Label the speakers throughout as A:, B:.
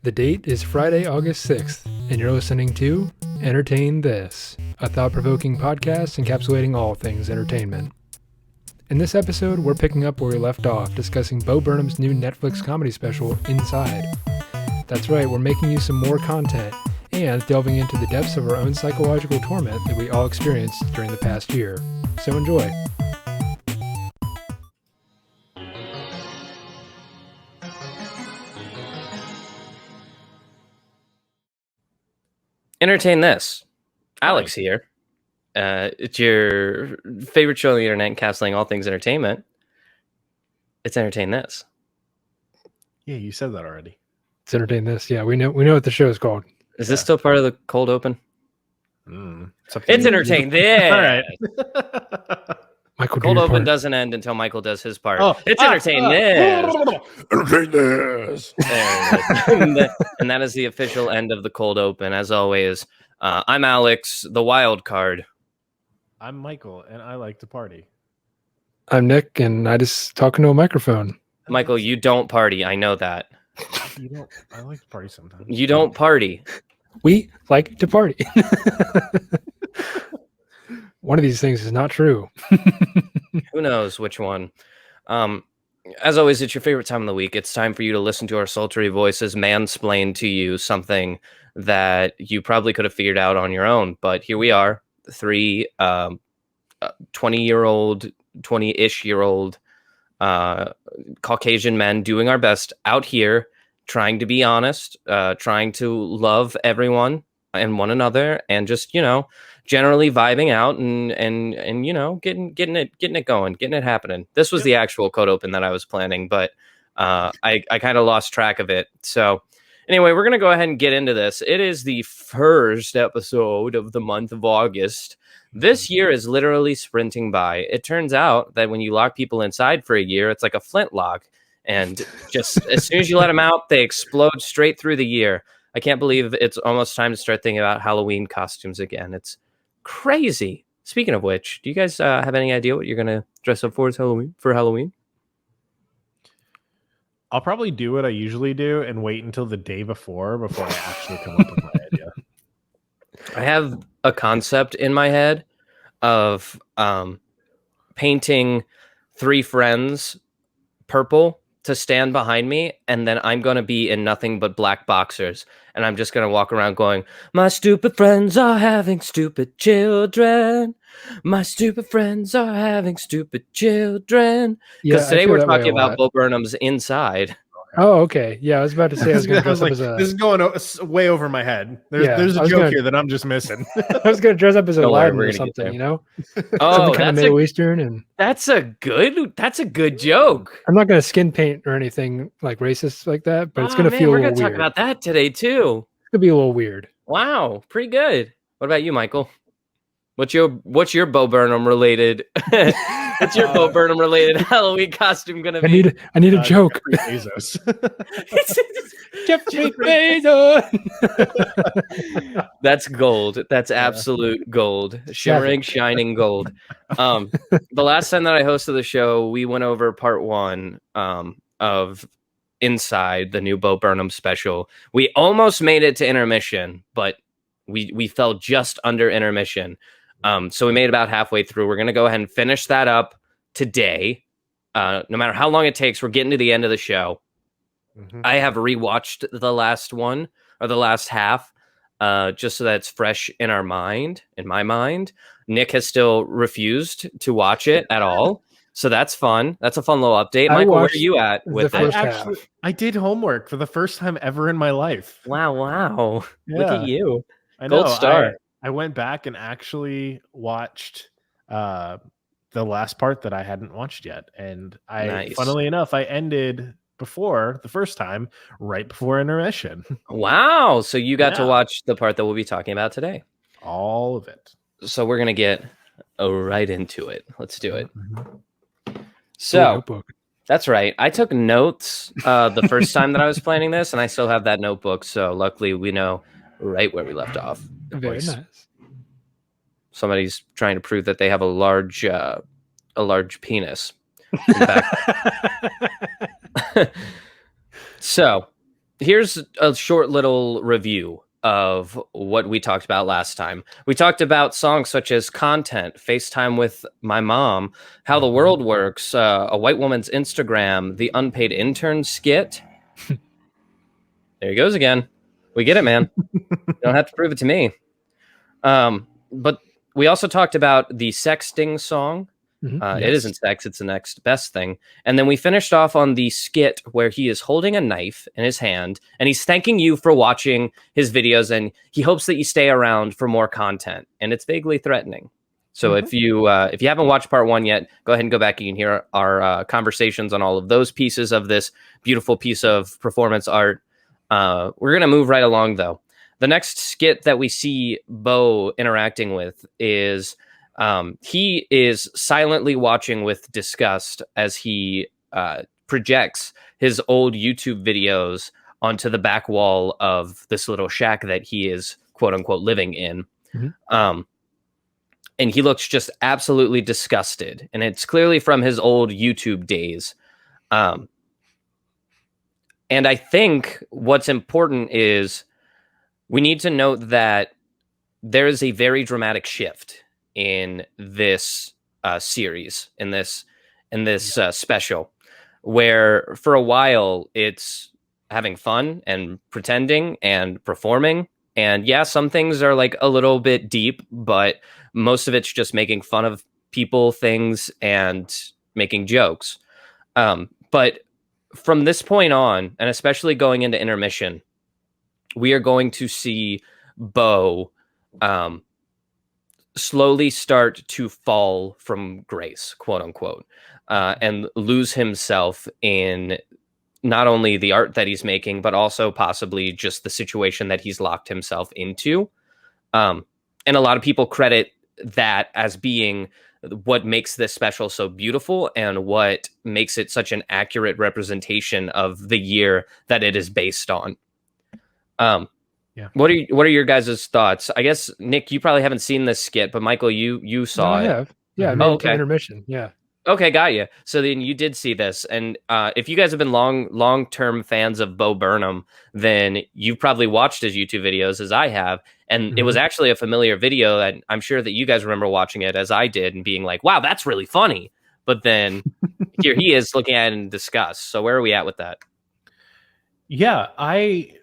A: The date is Friday, August 6th, and you're listening to Entertain This, a thought-provoking podcast encapsulating all things entertainment. In this episode, we're picking up where we left off, discussing Bo Burnham's new Netflix comedy special, Inside. That's right, we're making you some more content, and delving into the depths of our own psychological torment that we all experienced during the past year. So enjoy.
B: Entertain This. Alex here. It's your favorite show on the internet encapsulating all things entertainment. It's Entertain This.
C: Yeah, you said that already.
A: It's Entertain This. Yeah, we know what the show is called.
B: Is this still part of the cold open?
C: It's
B: Entertain This.
C: All right.
A: Michael,
B: Cold
A: do your
B: open
A: part.
B: doesn't end until Michael does his part.
C: Oh,
B: It's Entertain This.
C: Entertain this.
B: There it is. And that is the official end of the cold open. As always, I'm Alex, the wild card.
C: I'm Michael, and I like to party.
A: I'm Nick, and I just talk into a microphone.
B: Michael, you don't party. I know that.
C: You don't. I like to party sometimes.
B: You don't party.
A: We like to party. One of these things is not true.
B: Who knows which one? As always, it's your favorite time of the week. It's time for you to listen to our sultry voices mansplain to you something that you probably could have figured out on your own. But here we are, three 20-year-old, 20-ish-year-old Caucasian men doing our best out here, trying to be honest, trying to love everyone and one another, and just, generally vibing out and getting it going, getting it happening. This was the actual code open that I was planning, but I kind of lost track of it. So anyway, we're gonna go ahead and get into this. It is the first episode of the month of August. This year is literally sprinting by. It turns out that when you lock people inside for a year, it's like a flintlock, and just as soon as you let them out, they explode straight through the year. I can't believe it's almost time to start thinking about Halloween costumes again. It's crazy. Speaking of which, do you guys have any idea what you're gonna dress up for Halloween?
C: I'll probably do what I usually do and wait until the day before I actually come up with my idea.
B: I have a concept in my head of painting three friends purple to stand behind me, and then I'm going to be in nothing but black boxers, and I'm just going to walk around going, "My stupid friends are having stupid children. My stupid friends are having stupid children." Because today we're talking about Bo Burnham's Inside.
A: Oh, okay. Yeah, I was about to say I was going to dress up
C: like,
A: as a...
C: This is going way over my head. There's a joke here that I'm just missing.
A: I was going to dress up as a
B: Don't worry,
A: Aladdin
B: we're
A: or
B: gonna get
A: something,
B: there.
A: Oh, something kind of
B: that's
A: Middle Eastern. And
B: that's a good joke.
A: I'm not going to skin paint or anything like racist like that, but it's going to feel a
B: we're
A: little
B: going to talk
A: weird.
B: about that today too.
A: It's going to be a little weird.
B: Wow, pretty good. What about you, Michael? What's your Bo Burnham related? What's your Bo Burnham related Halloween costume gonna be?
A: I need a joke.
C: Jeffrey Bezos.
A: Jeffrey Bezos.
B: That's gold. That's absolute gold. Shimmering, shining gold. The last time that I hosted the show, we went over part one of Inside, the new Bo Burnham special. We almost made it to intermission, but we fell just under intermission. So we made it about halfway through. We're going to go ahead and finish that up today. No matter how long it takes, we're getting to the end of the show. Mm-hmm. I have rewatched the last one, or the last half, just so that it's fresh in my mind. Nick has still refused to watch it at all. So that's fun. That's a fun little update. Michael, where are you at with it?
C: I did homework for the first time ever in my life.
B: Wow.
C: Yeah.
B: Look at you.
C: I know.
B: Gold star.
C: I went back and actually watched the last part that I hadn't watched yet. And funnily enough, I ended before the first time, right before intermission.
B: Wow. So you got to watch the part that we'll be talking about today.
C: All of it.
B: So we're going to get right into it. Let's do it. So that's right. I took notes the first time that I was planning this, and I still have that notebook. So luckily we know right where we left off.
A: Very nice.
B: Somebody's trying to prove that they have a large penis. So here's a short little review of what we talked about last time. We talked about songs such as Content, FaceTime with My Mom, How the World Works, A White Woman's Instagram, The Unpaid Intern skit. There he goes again. We get it, man. You don't have to prove it to me. But we also talked about the sexting song.
A: Yes.
B: It isn't sex, it's the next best thing. And then we finished off on the skit where he is holding a knife in his hand and he's thanking you for watching his videos and he hopes that you stay around for more content. And it's vaguely threatening. So if you haven't watched part 1 yet, go ahead and go back. You can hear our conversations on all of those pieces of this beautiful piece of performance art. We're going to move right along, though. The next skit that we see Bo interacting with is he is silently watching with disgust as he projects his old YouTube videos onto the back wall of this little shack that he is, quote unquote, living in. And he looks just absolutely disgusted. And it's clearly from his old YouTube days. And I think what's important is we need to note that there is a very dramatic shift in this series, in this special, where for a while it's having fun and pretending and performing. And yeah, some things are like a little bit deep, but most of it's just making fun of people, things, and making jokes. But from this point on, and especially going into intermission, we are going to see Bo slowly start to fall from grace, quote unquote, and lose himself in not only the art that he's making, but also possibly just the situation that he's locked himself into. And a lot of people credit that as being what makes this special so beautiful and what makes it such an accurate representation of the year that it is based on.
C: Yeah.
B: What are your guys' thoughts? I guess, Nick, you probably haven't seen this skit, but Michael, you saw it.
A: I have. Yeah, I made it to intermission. Yeah.
B: Okay, got you. So then you did see this, and if you guys have been long-term fans of Bo Burnham, then you've probably watched his YouTube videos as I have, and it was actually a familiar video, and I'm sure that you guys remember watching it as I did and being like, "Wow, that's really funny." But then here he is looking at it in disgust. So where are we at with that?
C: Yeah, I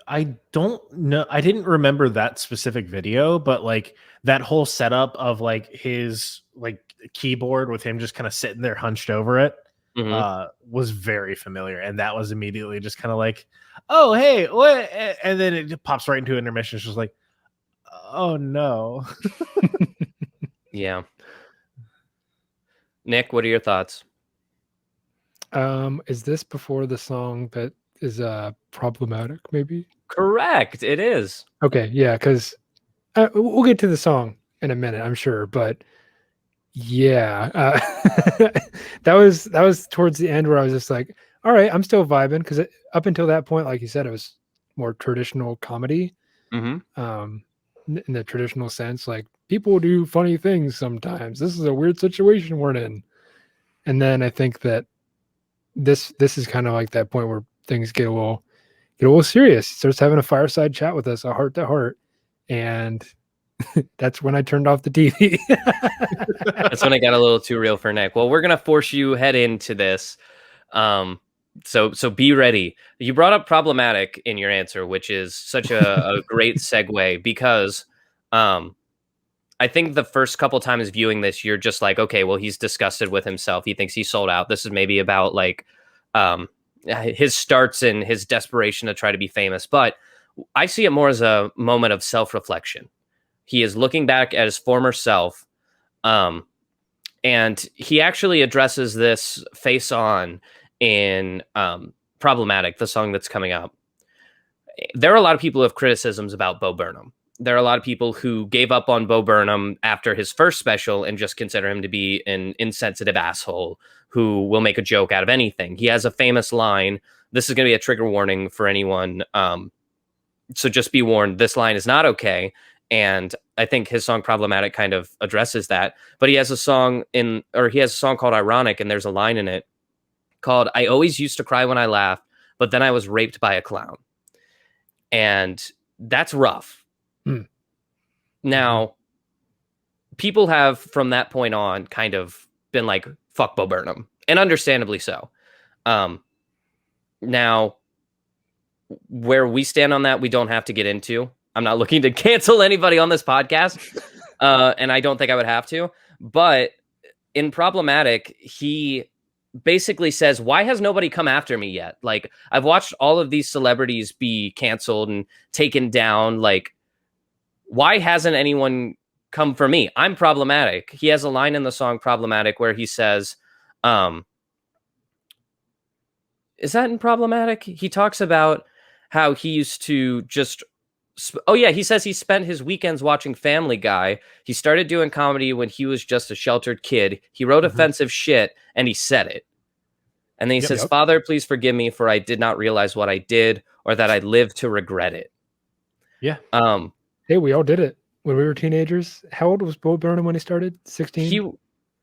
C: don't know. I didn't remember that specific video, but like that whole setup of like his like keyboard with him just kind of sitting there hunched over it was very familiar. And that was immediately just kind of like, oh, hey, what? And then it pops right into intermission. It's just like, oh, no.
B: Yeah. Nick, what are your thoughts?
A: Is this before the song that is problematic, maybe?
B: Correct, it is.
A: Okay, yeah, because we'll get to the song in a minute, I'm sure, but yeah, that was towards the end where I was just like, all right, I'm still vibing, because up until that point, like you said, it was more traditional comedy, in the traditional sense, like people do funny things sometimes. This is a weird situation we're in, and then I think that this is kind of like that point where things get a little serious. He starts having a fireside chat with us, a heart to heart, and that's when I turned off the TV.
B: That's when it got a little too real for Nick. Well, we're gonna force you head into this. So be ready. You brought up problematic in your answer, which is such a great segue because I think the first couple times viewing this, you're just like, okay, well, he's disgusted with himself. He thinks he's sold out. This is maybe about like his starts and his desperation to try to be famous. But I see it more as a moment of self-reflection. He is looking back at his former self. And he actually addresses this face on in Problematic, the song that's coming up. There are a lot of people who have criticisms about Bo Burnham. There are a lot of people who gave up on Bo Burnham after his first special and just consider him to be an insensitive asshole who will make a joke out of anything. He has a famous line. This is going to be a trigger warning for anyone. So just be warned, this line is not okay. And I think his song Problematic kind of addresses that. But he has a song called Ironic, and there's a line in it called, I always used to cry when I laughed, but then I was raped by a clown. And that's rough.
A: Mm.
B: Now, people have from that point on kind of been like, fuck Bo Burnham, and understandably so. Now, where we stand on that, we don't have to get into. I'm not looking to cancel anybody on this podcast, and I don't think I would have to. But in Problematic, he basically says, why has nobody come after me yet? Like, I've watched all of these celebrities be canceled and taken down. Like, why hasn't anyone come for me? I'm problematic. He has a line in the song Problematic where he says, is that in Problematic? He talks about how he used to just... Oh, yeah, he says he spent his weekends watching Family Guy. He started doing comedy when he was just a sheltered kid. He wrote offensive shit, and he said it. And then he says, Father, please forgive me, for I did not realize what I did, or that I'd live to regret it.
C: Yeah.
A: Hey, we all did it when we were teenagers. How old was Bo Burnham when he started? 16?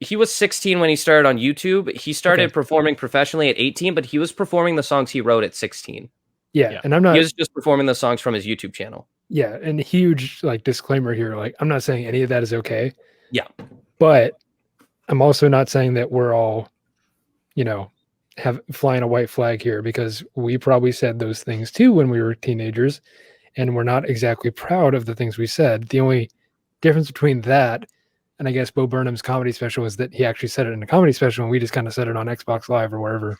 B: He was 16 when he started on YouTube. He started performing professionally at 18, but he was performing the songs he wrote at 16.
A: Yeah, and I'm not...
B: He was just performing the songs from his YouTube channel.
A: Yeah, and huge disclaimer here. I'm not saying any of that is okay.
B: Yeah.
A: But I'm also not saying that we're all, have flying a white flag here, because we probably said those things too when we were teenagers, and we're not exactly proud of the things we said. The only difference between that and I guess Bo Burnham's comedy special is that he actually said it in a comedy special, and we just kind of said it on Xbox Live or wherever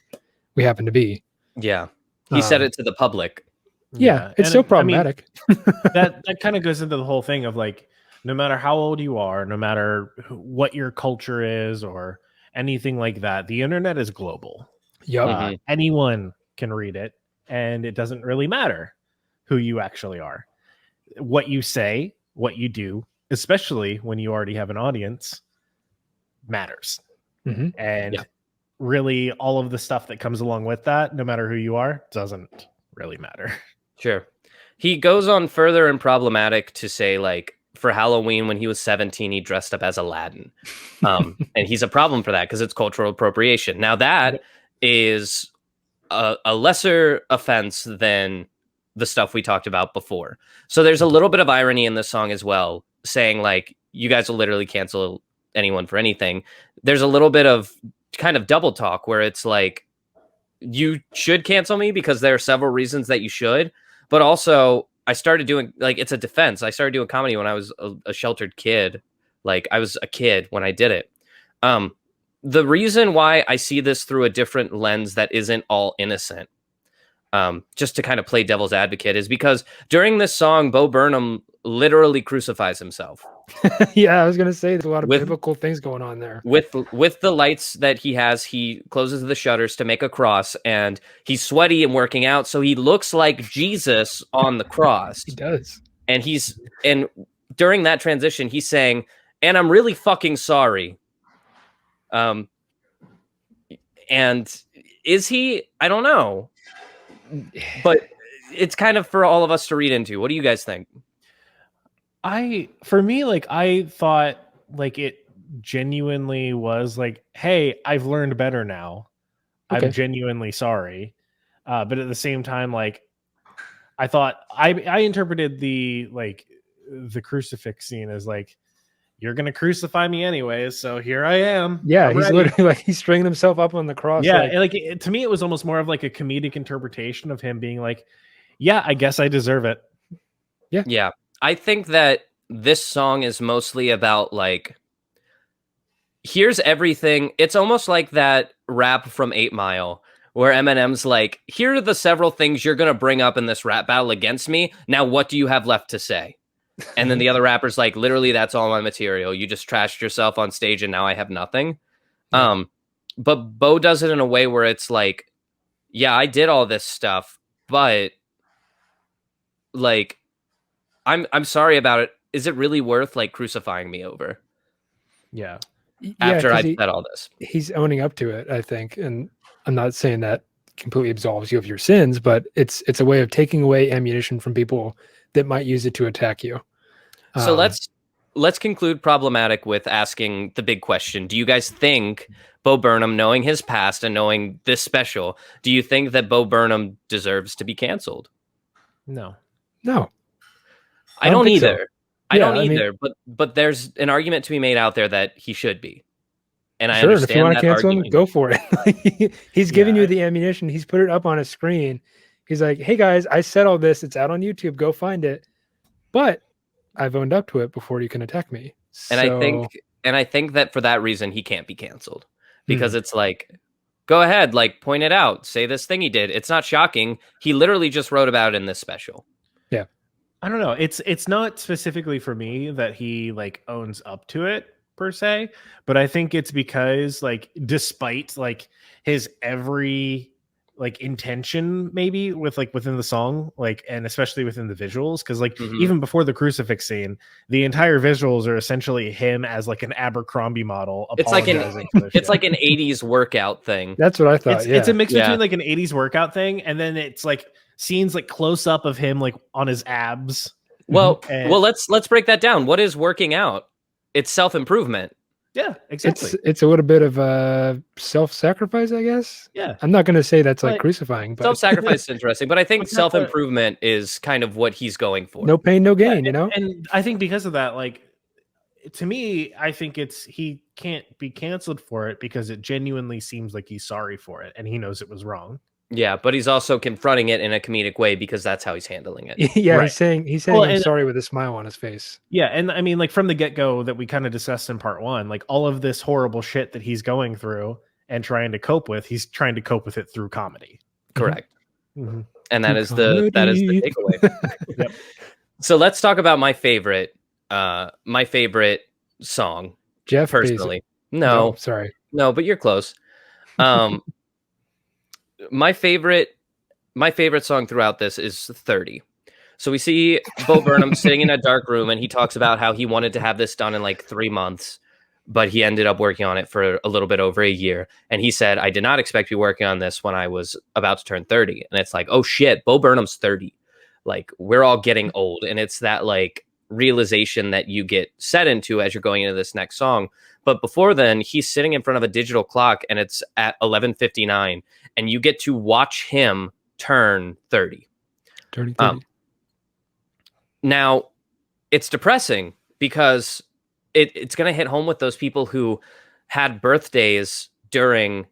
A: we happen to be.
B: Yeah. He said it to the public.
A: Yeah, it's so problematic.
C: I mean, that kind of goes into the whole thing of no matter how old you are, no matter what your culture is or anything like that, the internet is global.
A: Yep.
C: Anyone can read it, and it doesn't really matter who you actually are. What you say, what you do, especially when you already have an audience, matters. And really all of the stuff that comes along with that, no matter who you are, doesn't really matter.
B: Sure. He goes on further in Problematic to say, for Halloween when he was 17, he dressed up as Aladdin. And he's a problem for that because it's cultural appropriation. Now that is a lesser offense than the stuff we talked about before. So there's a little bit of irony in this song as well, saying you guys will literally cancel anyone for anything. There's a little bit of kind of double talk where it's you should cancel me because there are several reasons that you should, but also I started doing it's a defense. I started doing comedy when I was a sheltered kid. I was a kid when I did it. The reason why I see this through a different lens that isn't all innocent, just to kind of play devil's advocate, is because during this song, Bo Burnham literally crucifies himself.
A: Yeah, I was going to say there's a lot of biblical things going on there.
B: With the lights that he has, he closes the shutters to make a cross, and he's sweaty and working out, so he looks like Jesus on the cross.
A: He does.
B: And during that transition, he's saying, and I'm really fucking sorry. And is he? I don't know. But it's kind of for all of us to read into. What do you guys think?
C: I thought it genuinely was hey, I've learned better now. Okay. I'm genuinely sorry. But at the same time, I thought I interpreted the crucifix scene as you're going to crucify me anyways. So here I am.
A: Yeah. He's literally he's stringing himself up on the cross.
C: Yeah. To me, it was almost more of a comedic interpretation of him being yeah, I guess I deserve it.
A: Yeah.
B: Yeah. I think that this song is mostly about here's everything. It's almost like that rap from 8 Mile where Eminem's here are the several things you're going to bring up in this rap battle against me. Now, what do you have left to say? And then the other rapper's literally, that's all my material. You just trashed yourself on stage and now I have nothing. But Bo does it in a way where it's yeah, I did all this stuff, but I'm sorry about it. Is it really worth crucifying me over?
C: Yeah.
B: After I said all this,
A: he's owning up to it, I think. And I'm not saying that completely absolves you of your sins, but it's a way of taking away ammunition from people that might use it to attack you.
B: So let's conclude Problematic with asking the big question. Do you guys think Bo Burnham, knowing his past and knowing this special, do you think that Bo Burnham deserves to be canceled?
C: No.
A: No,
B: I don't
A: think
B: either.
A: So.
B: I don't either. But there's an argument to be made out there that he should be. And I understand
A: and if you want to cancel
B: argument.
A: him, go for it. He's giving you the ammunition. He's put it up on a screen. He's like, hey guys, I said all this. It's out on YouTube. Go find it. But I've owned up to it before you can attack me.
B: And I think that for that reason, he can't be canceled. Because it's like, go ahead, like point it out. Say this thing he did. It's not shocking. He literally just wrote about it in this special.
A: Yeah.
C: I don't know. It's not specifically for me that he like owns up to it per se, but I think it's because like despite like his every like intention maybe with like within the song, like, and especially within the visuals, because like even before the crucifix scene, the entire visuals are essentially him as like an Abercrombie model.
B: It's like an 80s workout thing.
A: That's what I thought.
C: It's a mix between like an 80s workout thing, and then it's like scenes like close up of him like on his abs.
B: Well, let's break that down. What is working out? It's self-improvement.
C: Yeah, exactly.
A: It's a little bit of self-sacrifice, I guess.
C: Yeah.
A: I'm not going to say that's like crucifying, but
B: self-sacrifice is interesting, but I think self-improvement is kind of what he's going for.
A: No pain, no gain, you know?
C: And I think because of that, like, to me, I think he can't be canceled for it because it genuinely seems like he's sorry for it and he knows it was wrong.
B: Yeah, but he's also confronting it in a comedic way because that's how he's handling it.
A: Yeah, right. He's saying I'm sorry with a smile on his face.
C: Yeah, and I mean, like from the get-go that we kind of discussed in part 1, like all of this horrible shit that he's going through and trying to cope with, he's trying to cope with it through comedy.
B: Correct. Mm-hmm. And that is the takeaway. Yep. So let's talk about my favorite song.
A: Jeff
B: personally.
A: Bezos.
B: No,
A: sorry.
B: No, but you're close. My favorite song throughout this is 30. So we see Bo Burnham sitting in a dark room, and he talks about how he wanted to have this done in like 3 months, but he ended up working on it for a little bit over a year. And he said, I did not expect to be working on this when I was about to turn 30. And it's like, oh shit, Bo Burnham's 30. Like, we're all getting old. And it's that like realization that you get set into as you're going into this next song. But before then, he's sitting in front of a digital clock, and it's at 11:59, and you get to watch him turn 30.
A: 30.
B: Now, it's depressing because it's going to hit home with those people who had birthdays during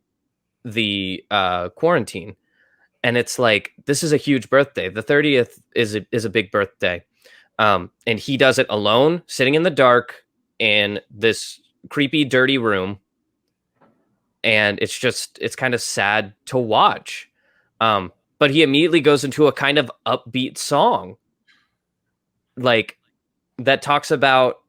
B: the quarantine. And it's like, this is a huge birthday. The 30th is a big birthday. And he does it alone, sitting in the dark in this creepy, dirty room. And it's kind of sad to watch. But he immediately goes into a kind of upbeat song, like, that talks about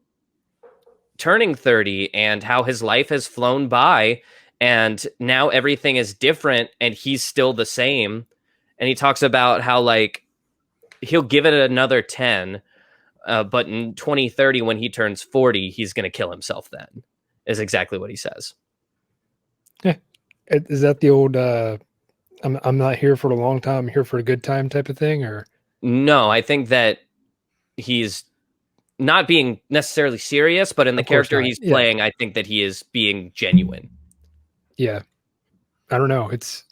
B: turning 30 and how his life has flown by and now everything is different and he's still the same. And he talks about how like he'll give it another 10, but in 2030 when he turns 40, he's going to kill himself then, is exactly what he says.
A: Yeah. Is that the old I'm not here for a long time, I'm here for a good time type of thing? Or
B: no, I think that he's not being necessarily serious, but in the character he's playing, I think that he is being genuine.
A: Yeah. I don't know. It's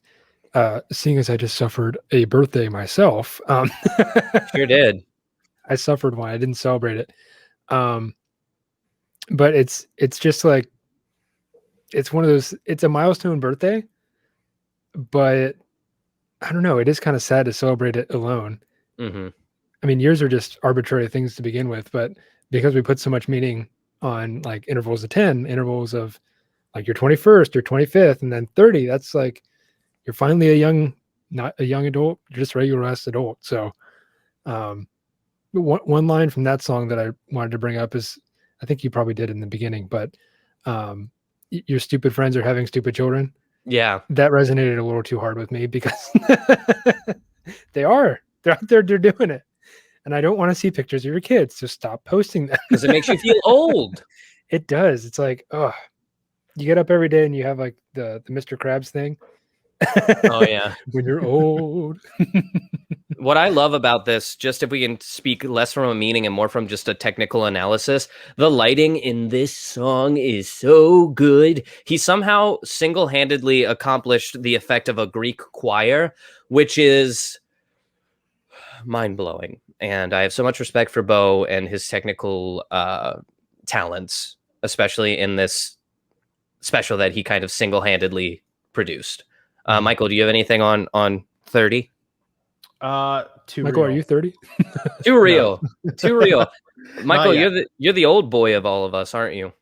A: seeing as I just suffered a birthday myself.
B: Sure did.
A: I suffered one. I didn't celebrate it. But it's just like, it's one of those, it's a milestone birthday, but I don't know. It is kind of sad to celebrate it alone.
B: Mm-hmm.
A: I mean, years are just arbitrary things to begin with, but because we put so much meaning on like intervals of 10, intervals of like your 21st, your 25th, and then 30, that's like, you're finally not a young adult, you're just regular ass adult. So one line from that song that I wanted to bring up is, I think you probably did in the beginning, but your stupid friends are having stupid children.
B: Yeah.
A: That resonated a little too hard with me because they're out there, they're doing it. And I don't want to see pictures of your kids. So stop posting them.
B: Because it makes you feel old.
A: It does. It's like, oh, you get up every day and you have like the Mr. Krabs thing.
B: Oh, yeah.
A: When you're old.
B: What I love about this, just if we can speak less from a meaning and more from just a technical analysis, the lighting in this song is so good. He somehow single-handedly accomplished the effect of a Greek choir, which is mind-blowing, and I have so much respect for Bo and his technical talents, especially in this special that he kind of single-handedly produced. Michael, do you have anything on 30?
C: Too
A: Michael,
C: real.
A: are you 30?
B: Too real. Too real. Michael,
C: yet.
B: you're the old boy of all of us, aren't you?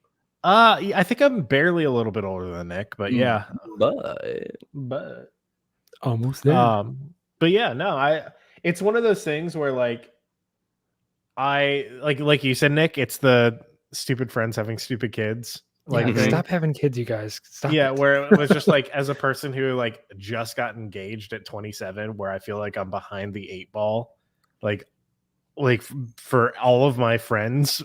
C: I think I'm barely a little bit older than Nick, but yeah.
B: But
A: almost there.
C: But yeah, no, it's one of those things where like like you said, Nick, it's the stupid friends having stupid kids. Like
A: stop having kids, you guys. Stop.
C: Yeah, where it was just like, as a person who like just got engaged at 27, where I feel like I'm behind the 8 ball, like for all of my friends,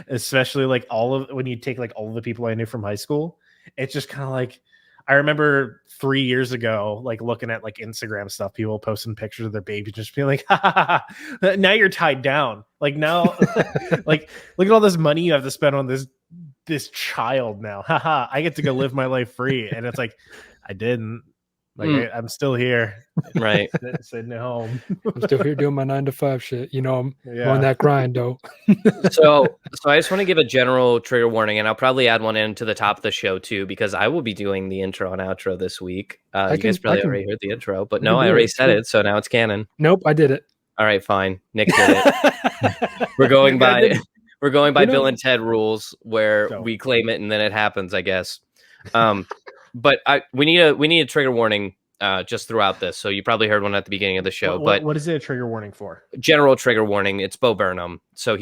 C: especially like when you take like all of the people I knew from high school, it's just kind of like, I remember 3 years ago, like looking at like Instagram stuff, people posting pictures of their babies, just being like, now you're tied down. Like now, like look at all this money you have to spend on this child now. I get to go live my life free. And it's like, I didn't. Like I'm still here,
B: right?
C: Sitting at home.
A: I'm still here doing my 9-to-5 shit. You know, I'm on that grind though.
B: So I just want to give a general trigger warning, and I'll probably add one into the top of the show too, because I will be doing the intro and outro this week. You guys probably already heard the intro, but no, I already said it, so now it's canon.
A: Nope, I did it.
B: All right, fine. Nick did it. We're going by Bill and Ted rules, where we claim it and then it happens, I guess. But we need a trigger warning just throughout this. So you probably heard one at the beginning of the show.
C: What is it a trigger warning for?
B: General trigger warning. It's Bo Burnham. So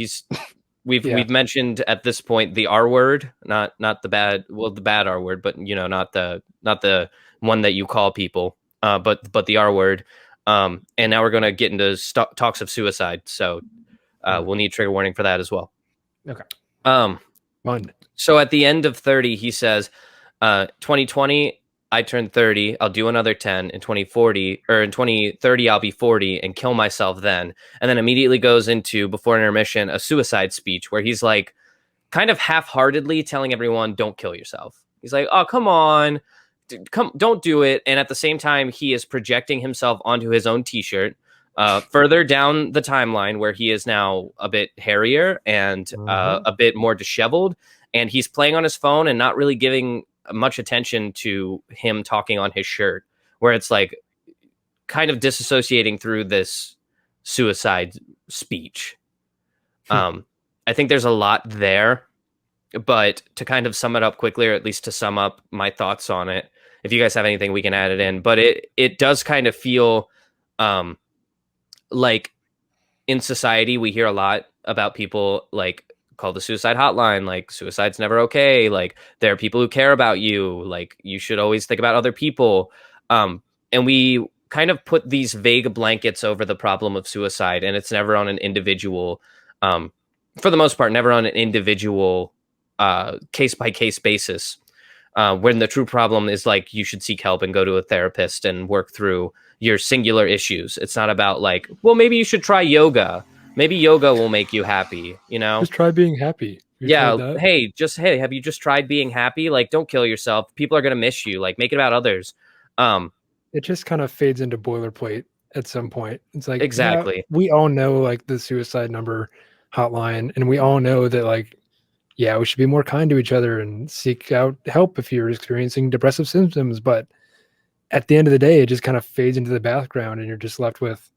B: we've mentioned at this point the R word, not the bad R word, but you know, not the one that you call people, but the R word. And now we're going to get into talks of suicide. So we'll need trigger warning for that as well.
C: Okay.
A: Fun.
B: So at the end of 30, he says, 2020, I turned 30. I'll do another 10 in 2040, or in 2030, I'll be 40 and kill myself then. And then immediately goes into, before intermission, a suicide speech where he's like kind of half-heartedly telling everyone, don't kill yourself. He's like, oh, come on, don't do it. And at the same time, he is projecting himself onto his own t-shirt. Further down the timeline, where he is now a bit hairier and a bit more disheveled, and he's playing on his phone and not really giving much attention to him talking on his shirt, where it's like kind of disassociating through this suicide speech. I think there's a lot there, but to kind of sum it up quickly, or at least to sum up my thoughts on it, if you guys have anything, we can add it in. But it does kind of feel like in society, we hear a lot about people like call the suicide hotline, like suicide's never okay, like there are people who care about you, like you should always think about other people, and we kind of put these vague blankets over the problem of suicide, and it's never on an individual, for the most part, never on an individual case-by-case basis, when the true problem is like you should seek help and go to a therapist and work through your singular issues. It's not about like, well, maybe you should try yoga. Maybe yoga will make you happy, you know?
A: Just try being happy.
B: Hey, have you just tried being happy? Like, don't kill yourself. People are going to miss you. Like, make it about others.
A: It just kind of fades into boilerplate at some point. It's like,
B: exactly.
A: Yeah, we all know like the suicide number hotline, and we all know that like, yeah, we should be more kind to each other and seek out help if you're experiencing depressive symptoms. But at the end of the day, it just kind of fades into the background, and you're just left with,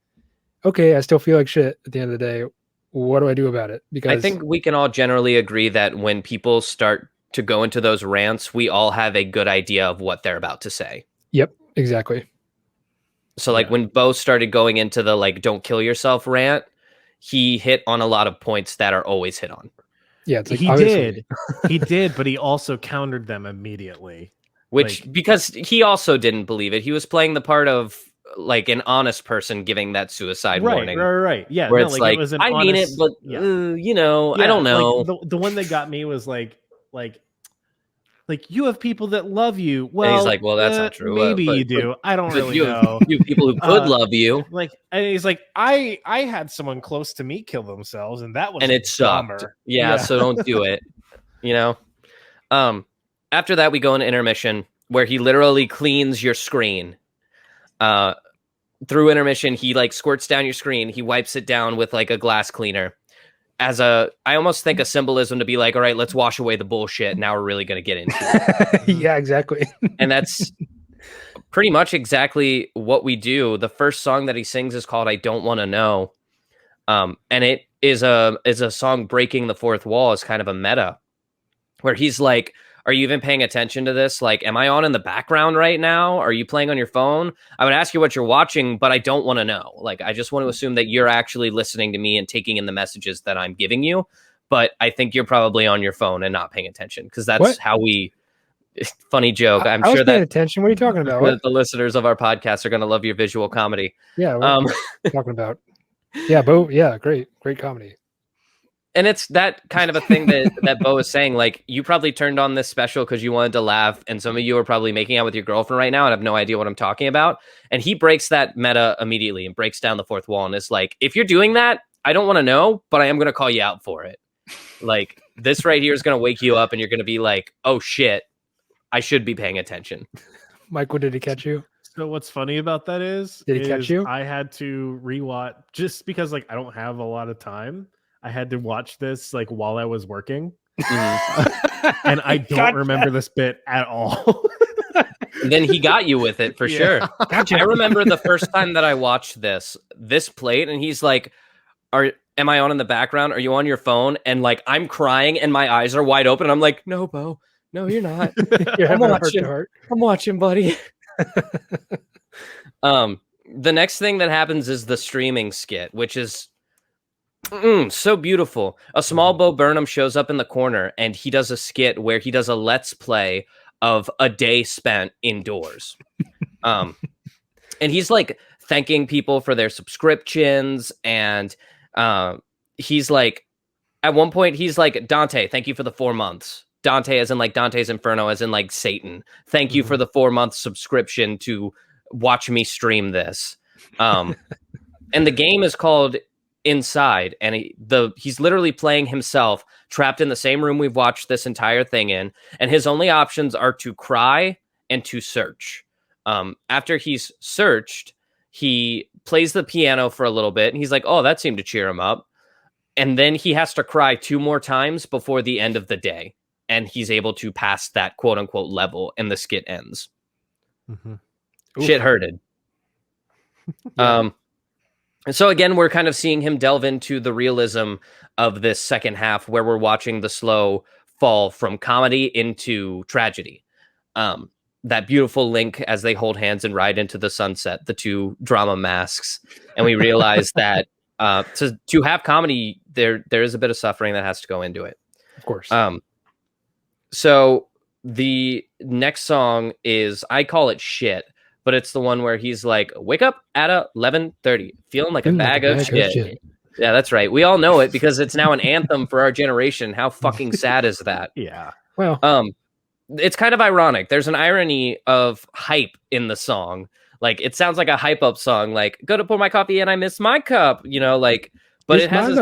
A: okay, I still feel like shit at the end of the day. What do I do about it? Because
B: I think we can all generally agree that when people start to go into those rants, we all have a good idea of what they're about to say.
A: Yep, exactly.
B: So like when Bo started going into the like, don't kill yourself rant, he hit on a lot of points that are always hit on.
A: Yeah, it's like,
C: he did, but he also countered them immediately.
B: Which, because he also didn't believe it. He was playing the part of like an honest person giving that suicide warning.
C: Right. Yeah.
B: Where it's like, I mean it, but you know, I don't know.
C: Like the one that got me was like you have people that love you. Well,
B: and he's like, well, that's not true.
C: Maybe you do. I don't really know.
B: You people who could love you.
C: Like, and he's like, I had someone close to me kill themselves, and that was
B: and it sucked. Yeah, so don't do it. You know. After that, we go into intermission, where he literally cleans your screen. through intermission, he like squirts down your screen. He wipes it down with like a glass cleaner. I almost think a symbolism to be like, all right, let's wash away the bullshit. Now we're really going to get into it.
A: Yeah, exactly.
B: And that's pretty much exactly what we do. The first song that he sings is called "I Don't Want to Know," and it is a song breaking the fourth wall. Is kind of a meta where he's like, are you even paying attention to this? Like, am I on in the background right now? Are you playing on your phone? I would ask you what you're watching, but I don't want to know. Like, I just want to assume that you're actually listening to me and taking in the messages that I'm giving you. But I think you're probably on your phone and not paying attention, because that's how we. Funny joke. I'm sure that
A: attention. What are you talking about?
B: The listeners of our podcast are going to love your visual comedy.
A: Yeah, what talking about? Yeah, Bo. Yeah, great comedy.
B: And it's that kind of a thing that Bo is saying. Like, you probably turned on this special because you wanted to laugh, and some of you are probably making out with your girlfriend right now and have no idea what I'm talking about. And he breaks that meta immediately and breaks down the fourth wall and is like, if you're doing that, I don't want to know, but I am going to call you out for it. Like, this right here is going to wake you up, and you're going to be like, oh shit, I should be paying attention.
A: Michael, did he catch you?
C: So what's funny about that is,
A: did he catch you?
C: I had to rewatch just because like I don't have a lot of time. I had to watch this like while I was working, and I don't remember this bit at all.
B: Then he got you with it for sure. Gotcha. I remember the first time that I watched this played, and he's like, am I on in the background? Are you on your phone? And like, I'm crying and my eyes are wide open. And I'm like, no, Bo, no, you're not. I'm watching. I'm watching, buddy. The next thing that happens is the streaming skit, which is so beautiful. A small Bo Burnham shows up in the corner, and he does a skit where he does a let's play of a day spent indoors. And he's like thanking people for their subscriptions, and he's like, at one point he's like, Dante, thank you for the 4 months. Dante as in like Dante's Inferno, as in like Satan. Thank you for the 4-month subscription to watch me stream this. And the game is called Inside, and he's literally playing himself trapped in the same room we've watched this entire thing in, and his only options are to cry and to search. After he's searched, he plays the piano for a little bit, and he's like, oh, that seemed to cheer him up. And then he has to cry 2 more times before the end of the day, and he's able to pass that quote unquote level, and the skit ends. Shit hurted. Yeah. So again, we're kind of seeing him delve into the realism of this second half, where we're watching the slow fall from comedy into tragedy. That beautiful link as they hold hands and ride into the sunset, the 2 drama masks. And we realize that to have comedy, there is a bit of suffering that has to go into it.
A: Of course.
B: So the next song is, I call it Shit, but it's the one where he's like, wake up at 11:30, feeling like a bag of shit. Yeah, that's right. We all know it because it's now an anthem for our generation. How fucking sad is that?
C: Yeah.
A: Well,
B: it's kind of ironic. There's an irony of hype in the song. Like, it sounds like a hype up song, like, go to pour my coffee and I miss my cup, you know, like, but it has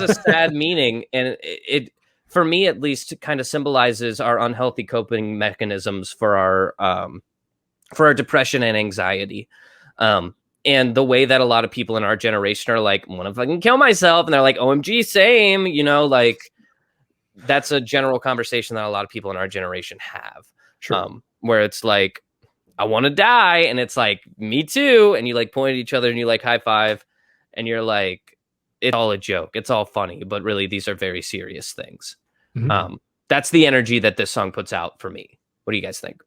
B: a sad meaning, and it for me at least kind of symbolizes our unhealthy coping mechanisms for our depression and anxiety. And the way that a lot of people in our generation are like, I want to fucking kill myself. And they're like, OMG, same, you know, like, that's a general conversation that a lot of people in our generation have.
A: Sure.
B: Where it's like, I want to die. And it's like, me too. And you like point at each other and you like high five, and you're like, it's all a joke. It's all funny. But really, these are very serious things. Mm-hmm. That's the energy that this song puts out for me. What do you guys think?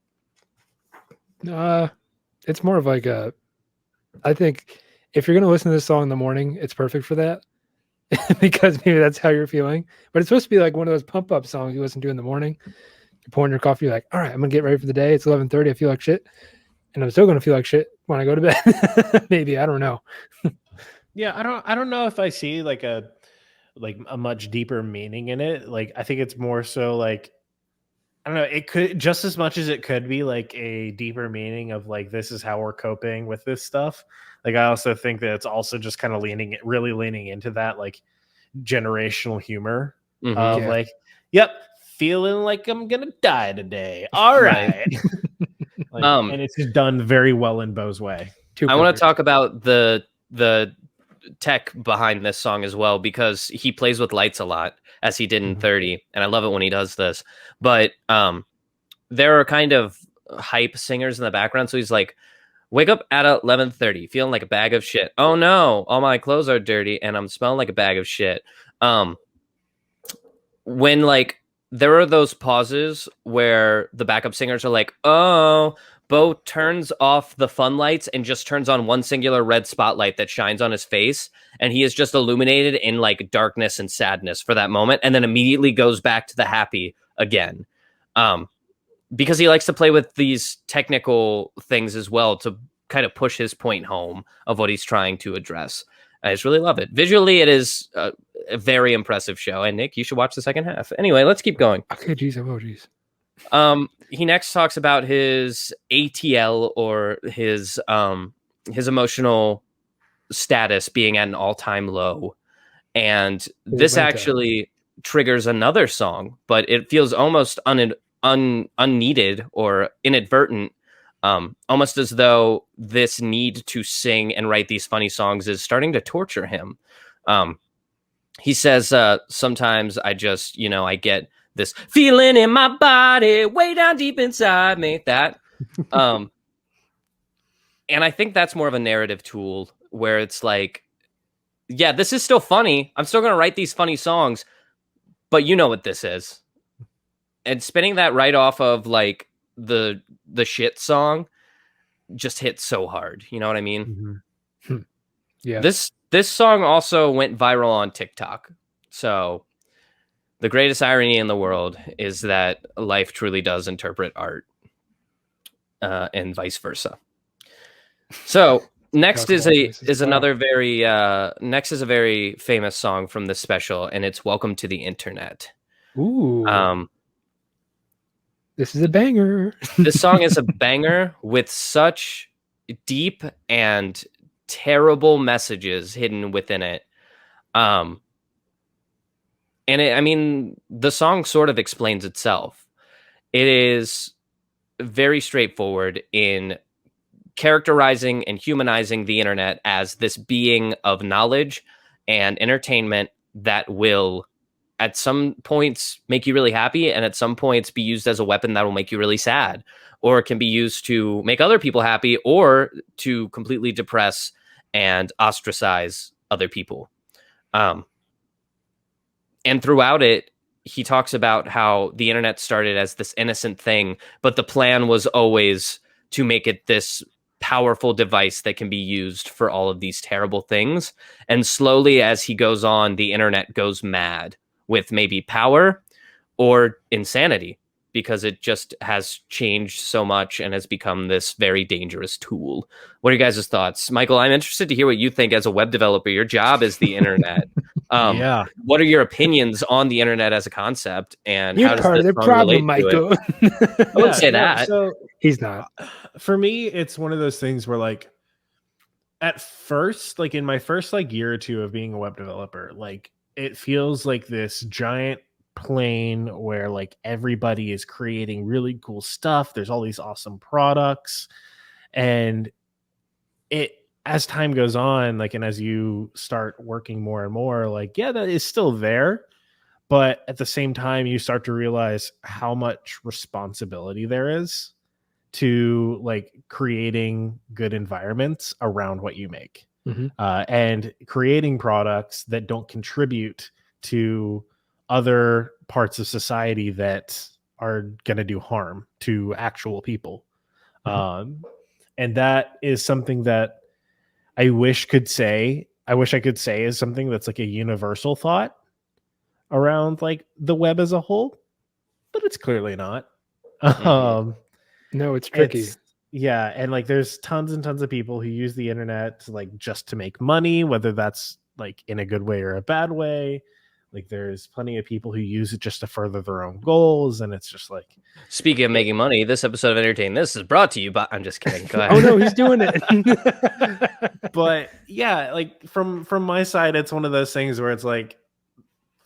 A: It's more of like I think if you're going to listen to this song in the morning, it's perfect for that. Because maybe that's how you're feeling. But it's supposed to be like one of those pump up songs you listen to in the morning. You're pouring your coffee, you're like, all right, I'm gonna get ready for the day. It's 11:30. I feel like shit, and I'm still gonna feel like shit when I go to bed. Maybe, I don't know.
C: Yeah, I don't know if I see like a much deeper meaning in it. Like, I think it's more so like, I don't know, it could just as much as it could be like a deeper meaning of like, this is how we're coping with this stuff. Like, I also think that it's also just kind of really leaning into that like generational humor of like, yep, feeling like I'm gonna die today. All right. Like, and it's just done very well in Bo's way.
B: I want to talk about the tech behind this song as well, because he plays with lights a lot, as he did in 30, and I love it when he does this. But there are kind of hype singers in the background, so he's like, wake up at 11:30 feeling like a bag of shit. Oh no, all my clothes are dirty and I'm smelling like a bag of shit. When like there are those pauses where the backup singers are like, oh, Bo turns off the fun lights and just turns on one singular red spotlight that shines on his face, and he is just illuminated in like darkness and sadness for that moment, and then immediately goes back to the happy again. Because he likes to play with these technical things as well to kind of push his point home of what he's trying to address. I just really love it. Visually, it is a very impressive show. And Nick, you should watch the second half. Anyway, let's keep going.
A: Okay, geez, I will, geez.
B: He next talks about his ATL, or his emotional status being at an all-time low. And this actually triggers another song, but it feels almost unneeded or inadvertent, almost as though this need to sing and write these funny songs is starting to torture him. He says, sometimes I just, I get this feeling in my body way down deep inside me, that. And I think that's more of a narrative tool where it's like, yeah, this is still funny. I'm still going to write these funny songs, but you know what this is. And spinning that right off of like the shit song just hits so hard. You know what I mean?
A: Mm-hmm. Yeah.
B: This song also went viral on TikTok. So the greatest irony in the world is that life truly does interpret art, and vice versa. So next is a very famous song from this special, and it's "Welcome to the Internet."
A: Ooh. This is a banger.
B: This song is a banger with such deep and terrible messages hidden within it. And the song sort of explains itself. It is very straightforward in characterizing and humanizing the internet as this being of knowledge and entertainment that will at some points make you really happy, and at some points be used as a weapon that will make you really sad, or it can be used to make other people happy, or to completely depress and ostracize other people. And throughout it, he talks about how the internet started as this innocent thing, but the plan was always to make it this powerful device that can be used for all of these terrible things. And slowly, as he goes on, the internet goes mad with maybe power or insanity, because it just has changed so much and has become this very dangerous tool. What are you guys' thoughts? Michael, I'm interested to hear what you think as a web developer. Your job is the internet.
C: Yeah.
B: What are your opinions on the internet as a concept, and
A: You're
B: how does
A: part of
B: this
A: the
B: song
A: problem,
B: relate to it?
A: Michael.
B: I wouldn't say that.
C: So
A: he's not.
C: For me, it's one of those things where, like, at first, like in my first like year or two of being a web developer, like it feels like this giant plane where like everybody is creating really cool stuff. There's all these awesome products, and it, as time goes on, like, and as you start working more and more, like, yeah, that is still there, but at the same time you start to realize how much responsibility there is to like creating good environments around what you make.
A: Mm-hmm.
C: And creating products that don't contribute to other parts of society that are going to do harm to actual people. Mm-hmm. And that is something that I wish I could say is something that's like a universal thought around like the web as a whole, but it's clearly not.
A: Mm-hmm. No, it's tricky.
C: Yeah, and like there's tons and tons of people who use the internet like just to make money, whether that's like in a good way or a bad way. Like there's plenty of people who use it just to further their own goals, and it's just like,
B: speaking of making money, this episode of Entertain This is brought to you by, I'm just kidding. Go ahead.
A: Oh no, he's doing it.
C: But yeah, like from my side, it's one of those things where it's like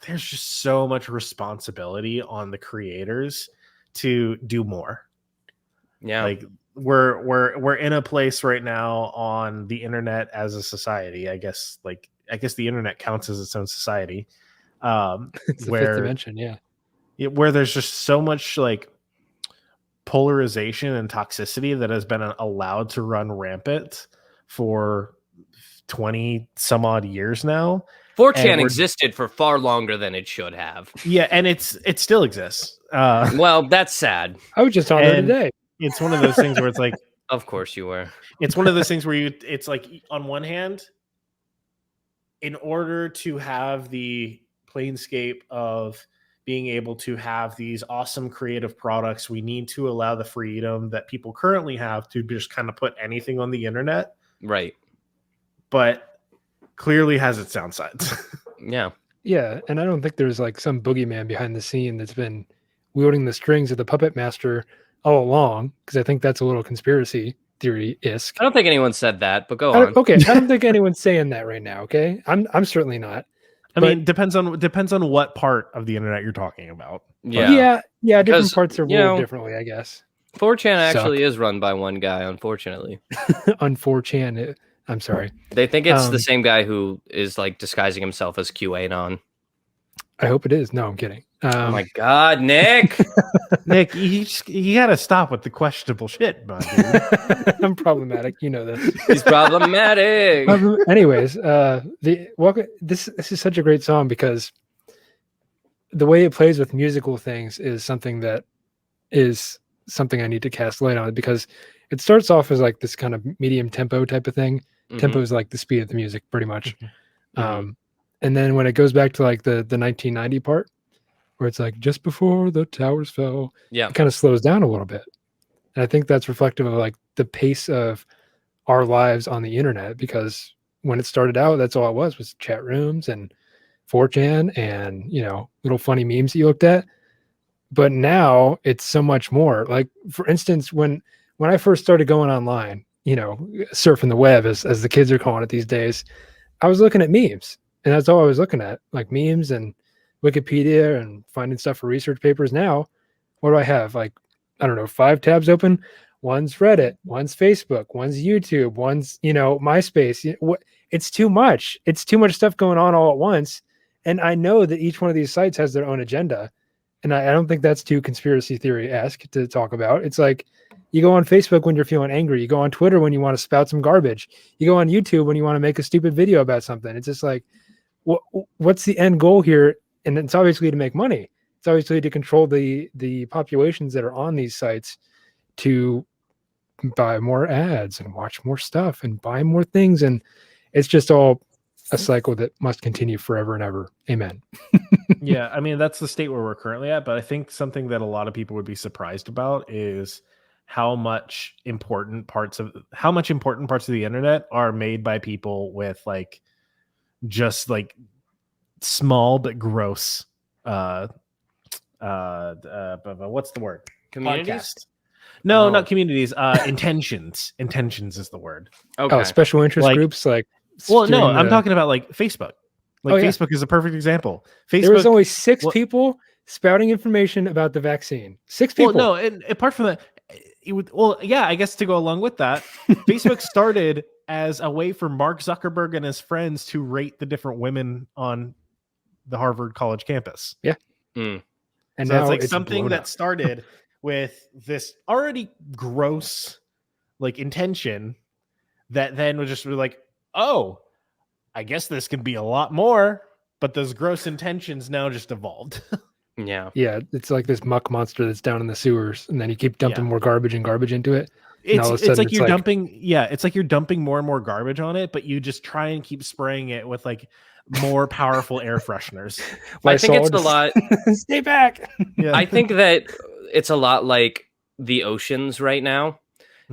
C: there's just so much responsibility on the creators to do more.
B: Yeah.
C: we're in a place right now on the internet as a society. I guess the internet counts as its own society.
A: It's the fifth dimension,
C: where there's just so much like polarization and toxicity that has been allowed to run rampant for 20 some odd years now.
B: 4chan existed for far longer than it should have.
C: Yeah, and it still exists.
B: Well, that's sad.
A: I was just on there today.
C: It's one of those things where it's like,
B: of course you were.
C: It's one of those things where it's like, on one hand, in order to have the planescape of being able to have these awesome creative products, we need to allow the freedom that people currently have to just kind of put anything on the internet.
B: Right.
C: But clearly has its downsides.
B: Yeah.
A: Yeah. And I don't think there's like some boogeyman behind the scene that's been wielding the strings of the puppet master all along, because I think that's a little conspiracy theory-esque.
B: I don't think anyone said that, but go on.
A: Okay. I don't think anyone's saying that right now. Okay. I'm certainly not.
C: I mean, depends on what part of the internet you're talking about.
A: Yeah. Different parts are ruled differently, I guess.
B: 4chan actually is run by one guy, unfortunately.
A: On 4chan, I'm sorry.
B: They think it's the same guy who is like disguising himself as QAnon.
A: I hope it is. No, I'm kidding.
B: Oh my God, Nick!
C: Nick, you got to stop with the questionable shit, man.
A: I'm problematic. You know this.
B: He's problematic.
A: Anyways, this is such a great song because the way it plays with musical things is something I need to cast light on, because it starts off as like this kind of medium tempo type of thing. Mm-hmm. Tempo is like the speed of the music, pretty much. Mm-hmm. And then when it goes back to like the 1990 part, where it's like just before the towers fell, it kind of slows down a little bit. And I think that's reflective of like the pace of our lives on the internet, because when it started out, that's all it was chat rooms and 4chan and, little funny memes that you looked at. But now it's so much more. Like, for instance, when I first started going online, surfing the web, as the kids are calling it these days, I was looking at memes. And that's all I was looking at, like memes and Wikipedia and finding stuff for research papers. Now, what do I have? Like, I don't know, 5 tabs open. One's Reddit, one's Facebook, one's YouTube, one's, MySpace. It's too much. It's too much stuff going on all at once. And I know that each one of these sites has their own agenda. And I don't think that's too conspiracy theory-esque to talk about. It's like, you go on Facebook when you're feeling angry. You go on Twitter when you want to spout some garbage. You go on YouTube when you want to make a stupid video about something. It's just like, what's the end goal here? And it's obviously to make money. It's obviously to control the populations that are on these sites to buy more ads and watch more stuff and buy more things. And it's just all a cycle that must continue forever and ever. Amen.
C: Yeah, I mean, that's the state where we're currently at. But I think something that a lot of people would be surprised about is how much important parts of the internet are made by people with like just like small but gross what's the word?
B: Communities?
C: Podcast. No, not communities. Intentions is the word.
A: Okay. Special interest groups like.
C: Well, no, I'm talking about like Facebook. Facebook is a perfect example.
A: There was only 6 people spouting information about the vaccine. 6 people.
C: Well, no, and apart from that, I guess to go along with that, Facebook started as a way for Mark Zuckerberg and his friends to rate the different women on the Harvard College campus.
A: Yeah.
C: And so now it's like something that started with this already gross like intention that then was just like, oh, I guess this can be a lot more, but those gross intentions now just evolved.
B: Yeah.
A: It's like this muck monster that's down in the sewers, and then you keep dumping more garbage into it.
C: It's like you're dumping more and more garbage on it, but you just try and keep spraying it with like more powerful air fresheners.
B: I think it's a lot.
A: Stay back.
B: Yeah. I think that it's a lot like the oceans right now,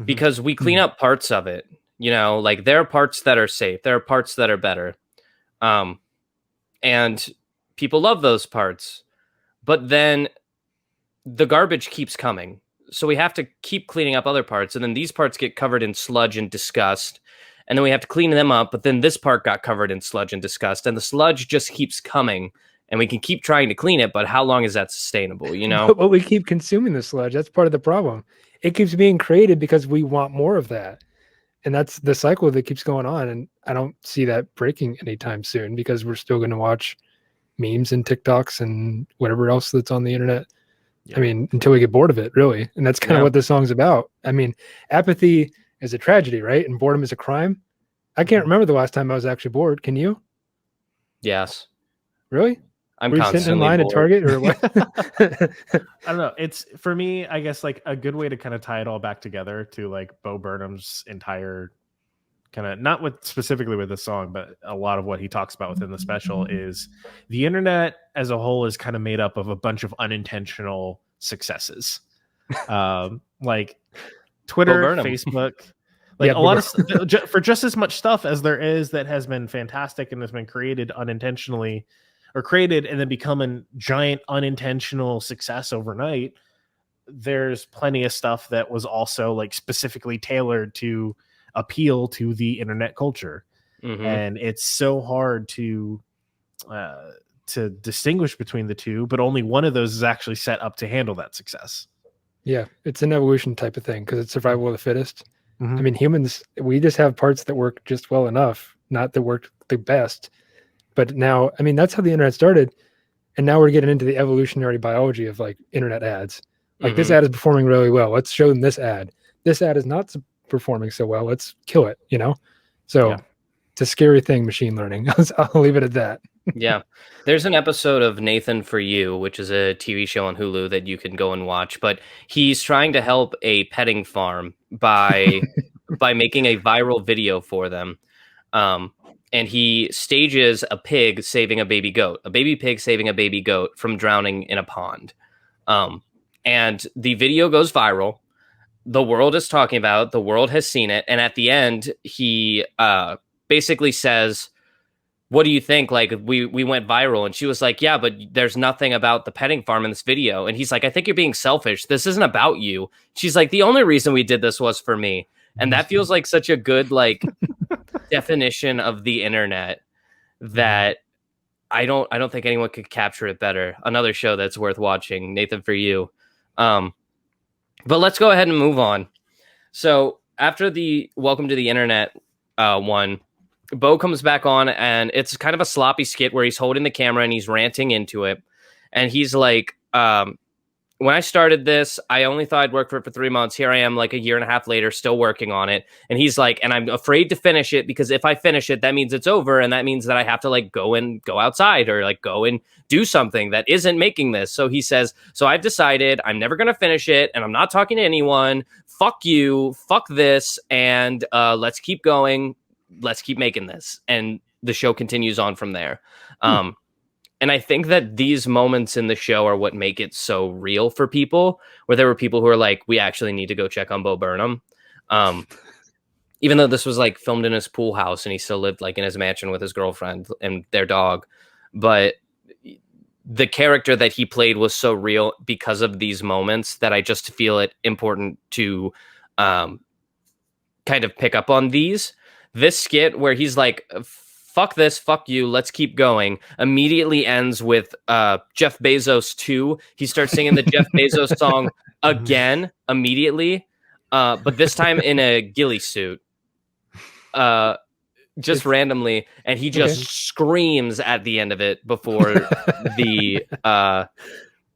B: because we clean up parts of it. Like there are parts that are safe. There are parts that are better. And people love those parts. But then the garbage keeps coming. So we have to keep cleaning up other parts. And then these parts get covered in sludge and disgust. And then we have to clean them up. But then this part got covered in sludge and disgust. And the sludge just keeps coming. And we can keep trying to clean it. But how long is that sustainable,
A: But we keep consuming the sludge. That's part of the problem. it keeps being created because we want more of that. And that's the cycle that keeps going on. And I don't see that breaking anytime soon because we're still going to watch memes and TikToks and whatever else that's on the internet. Yeah. I mean, until we get bored of it, really. And that's kind of what this song's about. I mean, apathy is a tragedy, right? And boredom is a crime. I can't remember the last time I was actually bored. Can you?
B: Yes.
A: Really?
B: I'm
A: Were you
B: constantly
A: sitting in line
B: bored.
A: at Target or what?
C: I don't know. It's for me, I guess, like a good way to kind of tie it all back together to like Bo Burnham's entire kind of, not with specifically with the song, but a lot of what he talks about within the special is the internet as a whole is kind of made up of a bunch of unintentional successes. Like Twitter, Facebook, like a lot of for just as much stuff as there is that has been fantastic and has been created unintentionally, or created and then become a giant unintentional success overnight. There's plenty of stuff that was also like specifically tailored to appeal to the internet culture. And it's so hard to distinguish between the two, but only one of those is actually set up to handle that success.
A: Yeah, it's an evolution type of thing because it's survival of the fittest. I mean, humans, we just have parts that work just well enough, not that work the best. But now, I mean, that's how the internet started. And now we're getting into the evolutionary biology of like internet ads. Like this ad is performing really well. Let's show them this ad. This ad is not performing so well. Let's kill it, you know? So it's a scary thing, machine learning. I'll leave it at that.
B: Yeah. There's an episode of Nathan For You, which is a TV show on Hulu that you can go and watch, but he's trying to help a petting farm by making a viral video for them. And he stages a pig saving a baby goat, a baby pig saving a baby goat from drowning in a pond. And the video goes viral. The world is talking about it. The world has seen it. And at the end, he basically says, what do you think? Like, we went viral. And she was like, yeah, but there's nothing about the petting farm in this video. And he's like, I think you're being selfish. This isn't about you. She's like, the only reason we did this was for me. And that feels like such a good, like, definition of the internet that I don't think anyone could capture it better. Another show that's worth watching, Nathan For You. But let's go ahead and move on. So after the Welcome to the Internet one, Bo comes back on, and it's kind of a sloppy skit where he's holding the camera and he's ranting into it. And he's like, when I started this, I only thought I'd work for it for 3 months. Here I am like a year and a half later, still working on it. And he's like, and I'm afraid to finish it because if I finish it, that means it's over. And that means that I have to like go outside or like go and do something that isn't making this. So he says, so I've decided I'm never going to finish it and I'm not talking to anyone. Fuck you. Fuck this. And let's keep going. Let's keep making this. And the show continues on from there. And I think that these moments in the show are what make it so real for people, where there were people who are like, we actually need to go check on Bo Burnham. Even though this was like filmed in his pool house and he still lived like in his mansion with his girlfriend and their dog. But the character that he played was so real because of these moments that I just feel it important to kind of pick up on these. This skit where he's like, fuck this, fuck you, let's keep going, immediately ends with Jeff Bezos 2. He starts singing the Jeff Bezos song again, immediately, but this time in a ghillie suit, just randomly, and he just screams at the end of it before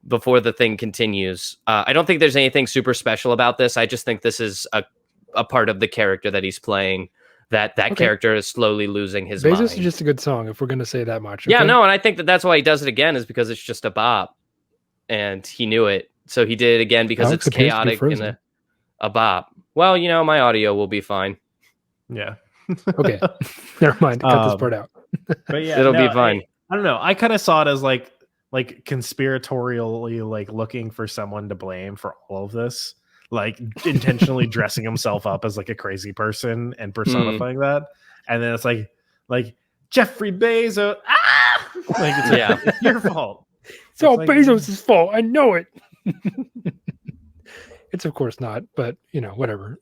B: the thing continues. I don't think there's anything super special about this. I just think this is a part of the character that he's playing. That character is slowly losing his mind.
A: Bezos is just a good song, if we're going to say that much.
B: Okay? Yeah, no, and I think that's why he does it again, is because it's just a bop. And he knew it. So he did it again because it's chaotic in a bop. Well, you know, my audio will be fine.
C: Yeah.
A: Okay. Never mind. Cut this part out.
C: But yeah,
B: it'll be fine.
C: I don't know. I kind of saw it as like conspiratorially like looking for someone to blame for all of this. Like intentionally dressing himself up as like a crazy person and personifying that. And then it's like Jeffrey Bezos. Like it's your fault.
A: It's all like, Bezos' fault. I know it. It's of course not, but you know, whatever.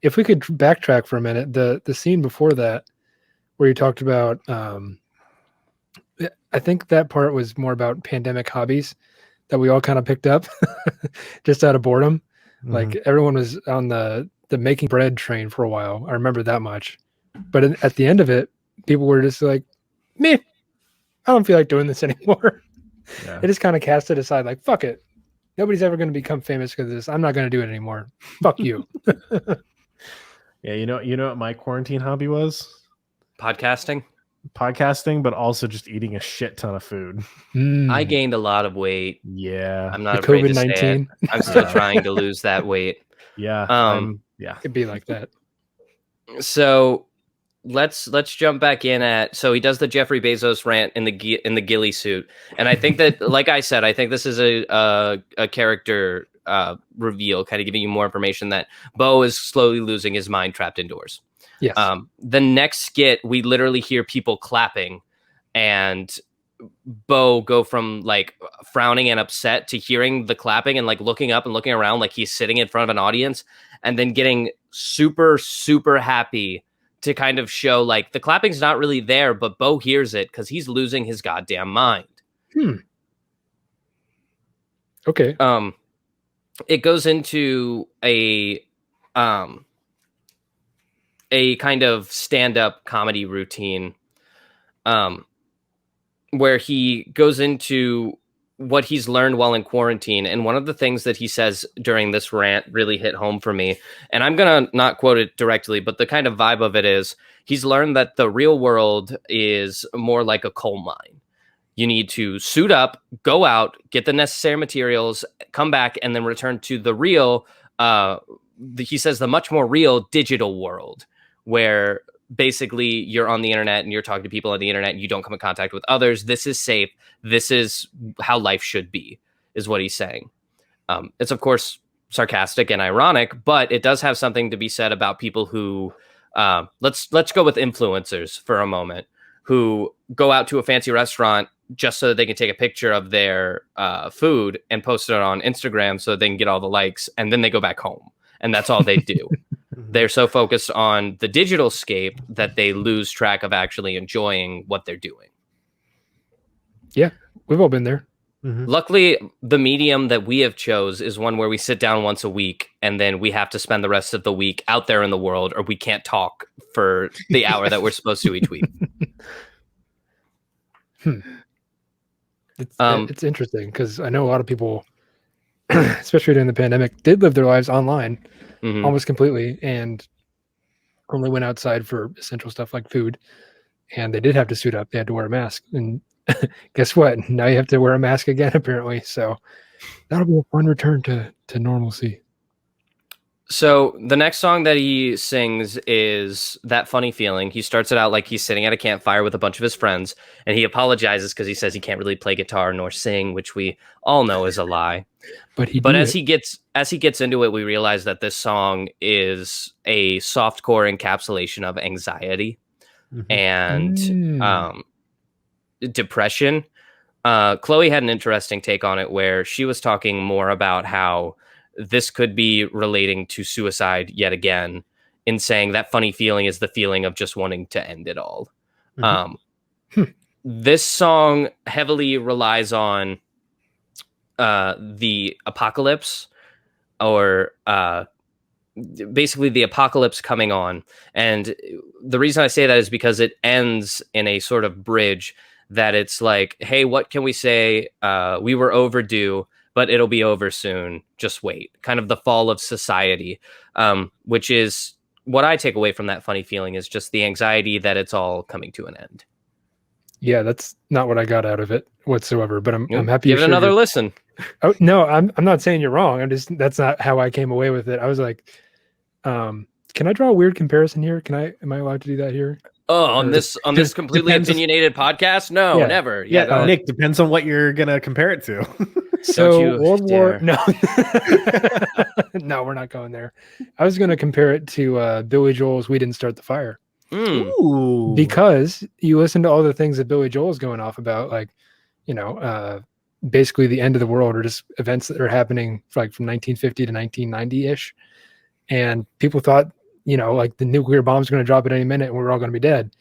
A: If we could backtrack for a minute, the scene before that where you talked about I think that part was more about pandemic hobbies that we all kind of picked up just out of boredom. Like everyone was on the making bread train for a while. I remember that much. But at the end of it, people were just like, meh, I don't feel like doing this anymore.
C: Yeah.
A: It just kind of cast it aside, like, fuck it. Nobody's ever going to become famous because of this. I'm not going to do it anymore. Fuck you.
C: Yeah, you know what my quarantine hobby was?
B: Podcasting,
C: but also just eating a shit ton of food.
B: I gained a lot of weight.
C: Yeah,
B: I'm not afraid to say it. I'm still trying to lose that weight.
C: Yeah,
A: it'd be like that.
B: So let's jump back in at, so he does the Jeffrey Bezos rant in the ghillie suit, and I think that, like I said, I think this is a character reveal, kind of giving you more information that Bo is slowly losing his mind trapped indoors.
A: Yes.
B: The next skit, we literally hear people clapping, and Bo go from like frowning and upset to hearing the clapping and like looking up and looking around like he's sitting in front of an audience, and then getting super, super happy to kind of show like the clapping's not really there, but Bo hears it because he's losing his goddamn mind.
A: Okay.
B: It goes into a kind of stand-up comedy routine, where he goes into what he's learned while in quarantine. And one of the things that he says during this rant really hit home for me. And I'm going to not quote it directly, but the kind of vibe of it is he's learned that the real world is more like a coal mine. You need to suit up, go out, get the necessary materials, come back, and then return to the real, he says, the much more real digital world, where basically you're on the internet and you're talking to people on the internet and you don't come in contact with others. This is safe. This is how life should be, is what he's saying. It's of course sarcastic and ironic, but it does have something to be said about people who, let's go with influencers for a moment, who go out to a fancy restaurant just so that they can take a picture of their food and post it on Instagram so that they can get all the likes, and then they go back home and that's all they do. They're so focused on the digital scape that they lose track of actually enjoying what they're doing.
A: Yeah, we've all been there.
B: Luckily, the medium that we have chose is one where we sit down once a week and then we have to spend the rest of the week out there in the world, or we can't talk for the hour that we're supposed to each week.
A: It's interesting because I know a lot of people, especially during the pandemic, did live their lives online almost completely and only went outside for essential stuff like food. And they did have to suit up. They had to wear a mask. And guess what? Now you have to wear a mask again, apparently. So that'll be a fun return to normalcy.
B: So the next song that he sings is That Funny Feeling. He starts it out like he's sitting at a campfire with a bunch of his friends, and he apologizes because he says he can't really play guitar nor sing, which we all know is a lie. But as he gets into it, we realize that this song is a softcore encapsulation of anxiety and depression. Chloe had an interesting take on it where she was talking more about how this could be relating to suicide yet again, in saying that funny feeling is the feeling of just wanting to end it all. This song heavily relies on the apocalypse, or basically the apocalypse coming on. And the reason I say that is because it ends in a sort of bridge that it's like, hey, what can we say? We were overdue, but it'll be over soon. Just wait. Kind of the fall of society, which is what I take away from That Funny Feeling, is just the anxiety that it's all coming to an end.
A: Yeah, that's not what I got out of it whatsoever, but I'm happy.
B: Give it another listen.
A: Oh, no, I'm not saying you're wrong. That's not how I came away with it. I was like, can I draw a weird comparison here? Am I allowed to do that here?
B: Oh, on this completely opinionated podcast? No,
A: yeah.
B: never.
C: Yeah, Nick, depends on what you're gonna compare it to.
A: So World War, no, no, we're not going there. I was gonna compare it to Billy Joel's "We Didn't Start the Fire."
C: Ooh.
A: Because you listen to all the things that Billy Joel's going off about, like, basically the end of the world, or just events that are happening like from 1950 to 1990-ish. And people thought, like the nuclear bomb's going to drop at any minute and we're all going to be dead.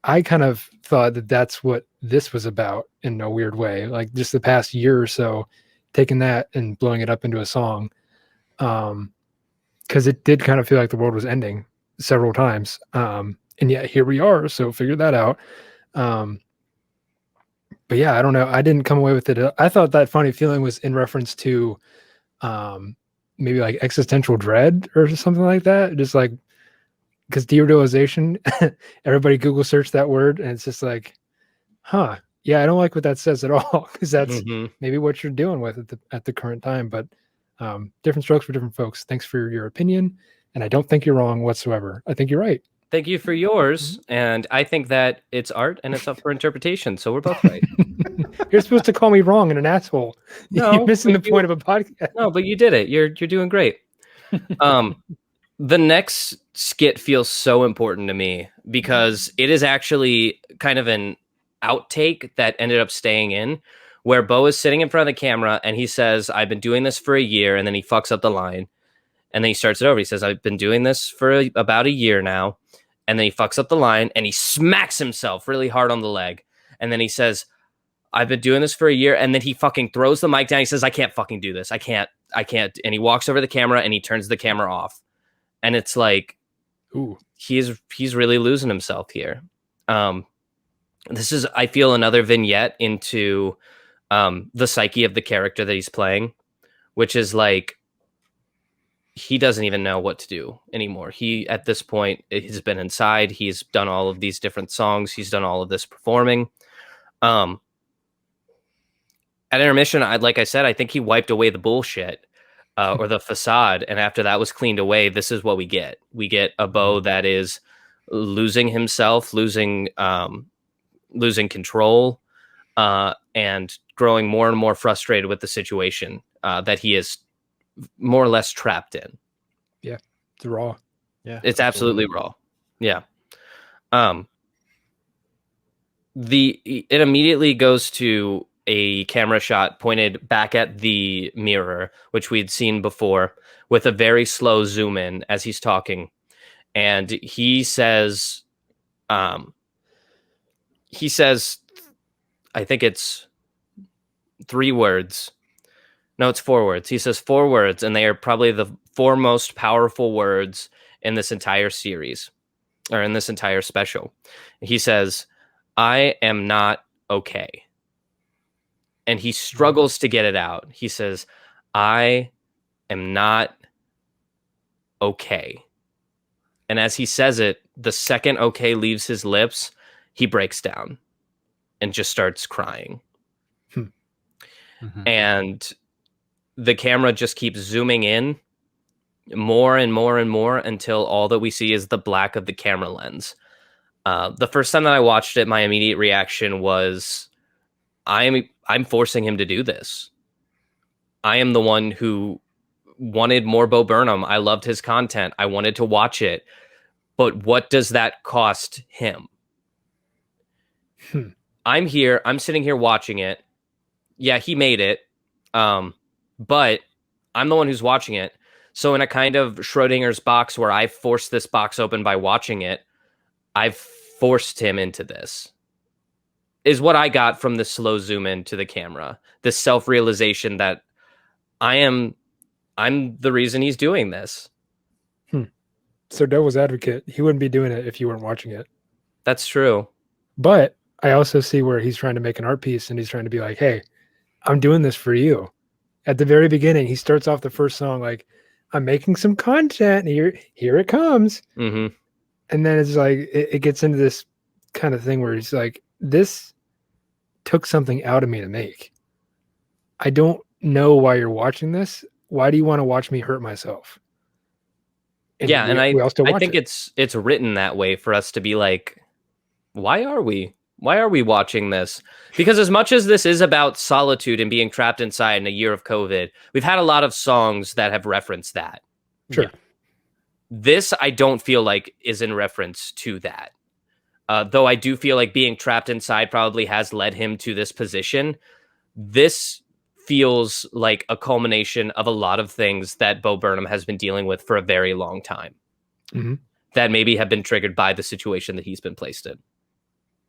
A: I kind of thought that that's what this was about in a weird way, like just the past year or so, taking that and blowing it up into a song. because it did kind of feel like the world was ending several times. And yet here we are. So figure that out. But yeah, I don't know. I didn't come away with it. I thought that funny feeling was in reference to maybe like existential dread or something like that. Just like, because derealization, everybody Google search that word and it's just like, huh, yeah, I don't like what that says at all, because that's maybe what you're dealing with at the current time. But different strokes for different folks. Thanks for your opinion. And I don't think you're wrong whatsoever. I think you're right.
B: Thank you for yours. And I think that it's art and it's up for interpretation. So we're both right.
A: You're supposed to call me wrong and an asshole.
B: No,
A: you're missing the point of a podcast.
B: No, but you did it. You're doing great. The next skit feels so important to me because it is actually kind of an outtake that ended up staying in, where Bo is sitting in front of the camera and he says, I've been doing this for a year, and then he fucks up the line. And then he starts it over. He says, I've been doing this for about a year now. And then he fucks up the line and he smacks himself really hard on the leg. And then he says, I've been doing this for a year. And then he fucking throws the mic down. He says, I can't fucking do this. I can't. And he walks over the camera and he turns the camera off. And it's like,
A: ooh,
B: he's really losing himself here. This is, I feel, another vignette into the psyche of the character that he's playing, which is like, he doesn't even know what to do anymore. He, at this point, he's been inside. He's done all of these different songs. He's done all of this performing. At intermission, like I said, I think he wiped away the bullshit or the facade. And after that was cleaned away, this is what we get. We get a Bo that is losing himself, losing control, and growing more and more frustrated with the situation that he is more or less trapped in.
A: Yeah, it's raw.
C: Yeah,
B: it's absolutely raw. Yeah. It immediately goes to a camera shot pointed back at the mirror, which we'd seen before, with a very slow zoom in as he's talking, and he says, I think it's 3 words. No, it's 4 words. He says 4 words, and they are probably the 4 most powerful words in this entire series, or in this entire special. He says, I am not okay. And he struggles to get it out. He says, I am not okay. And as he says it, the second okay leaves his lips, he breaks down and just starts crying. And the camera just keeps zooming in more and more and more until all that we see is the black of the camera lens. The first time that I watched it, my immediate reaction was, I'm forcing him to do this. I am the one who wanted more Bo Burnham. I loved his content. I wanted to watch it. But what does that cost him? I'm sitting here watching it. Yeah, he made it. But I'm the one who's watching it. So in a kind of Schrodinger's box where I forced this box open by watching it, I've forced him into this, is what I got from the slow zoom in to the camera. This self-realization that I'm the reason he's doing this.
A: So devil's advocate, he wouldn't be doing it if you weren't watching it.
B: That's true.
A: But I also see where he's trying to make an art piece and he's trying to be like, hey, I'm doing this for you. At the very beginning, he starts off the first song like, I'm making some content. Here it comes.
B: Mm-hmm.
A: And then it's like, it gets into this kind of thing where he's like, this took something out of me to make. I don't know why you're watching this. Why do you want to watch me hurt myself?
B: And I think it's written that way for us to be like, why are we watching this? Because as much as this is about solitude and being trapped inside in a year of COVID, we've had a lot of songs that have referenced that.
A: Sure.
B: This, I don't feel like is in reference to that. Though I do feel like being trapped inside probably has led him to this position. This feels like a culmination of a lot of things that Bo Burnham has been dealing with for a very long time.
A: Mm-hmm.
B: That maybe have been triggered by the situation that he's been placed in.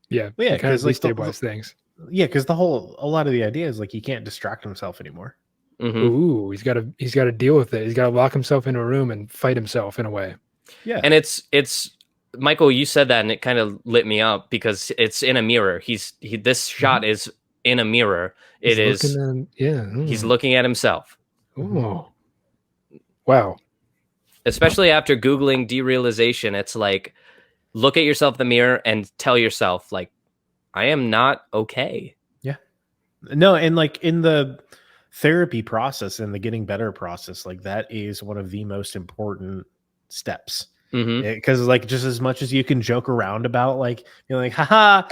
A: Yeah,
C: yeah,
A: kind of destabilize things.
C: Yeah, because a lot of the idea is like he can't distract himself anymore.
A: Ooh, he's got to deal with it. He's got to lock himself in a room and fight himself in a way.
C: Yeah.
B: And it's Michael, you said that and it kind of lit me up because it's in a mirror. This shot is in a mirror. He's looking at himself.
A: Oh. Wow.
B: Especially after Googling derealization, it's like, look at yourself in the mirror and tell yourself, like, I am not okay.
C: Yeah. No, and like in the therapy process and the getting better process, like that is one of the most important steps. Because like just as much as you can joke around about like you're like, haha,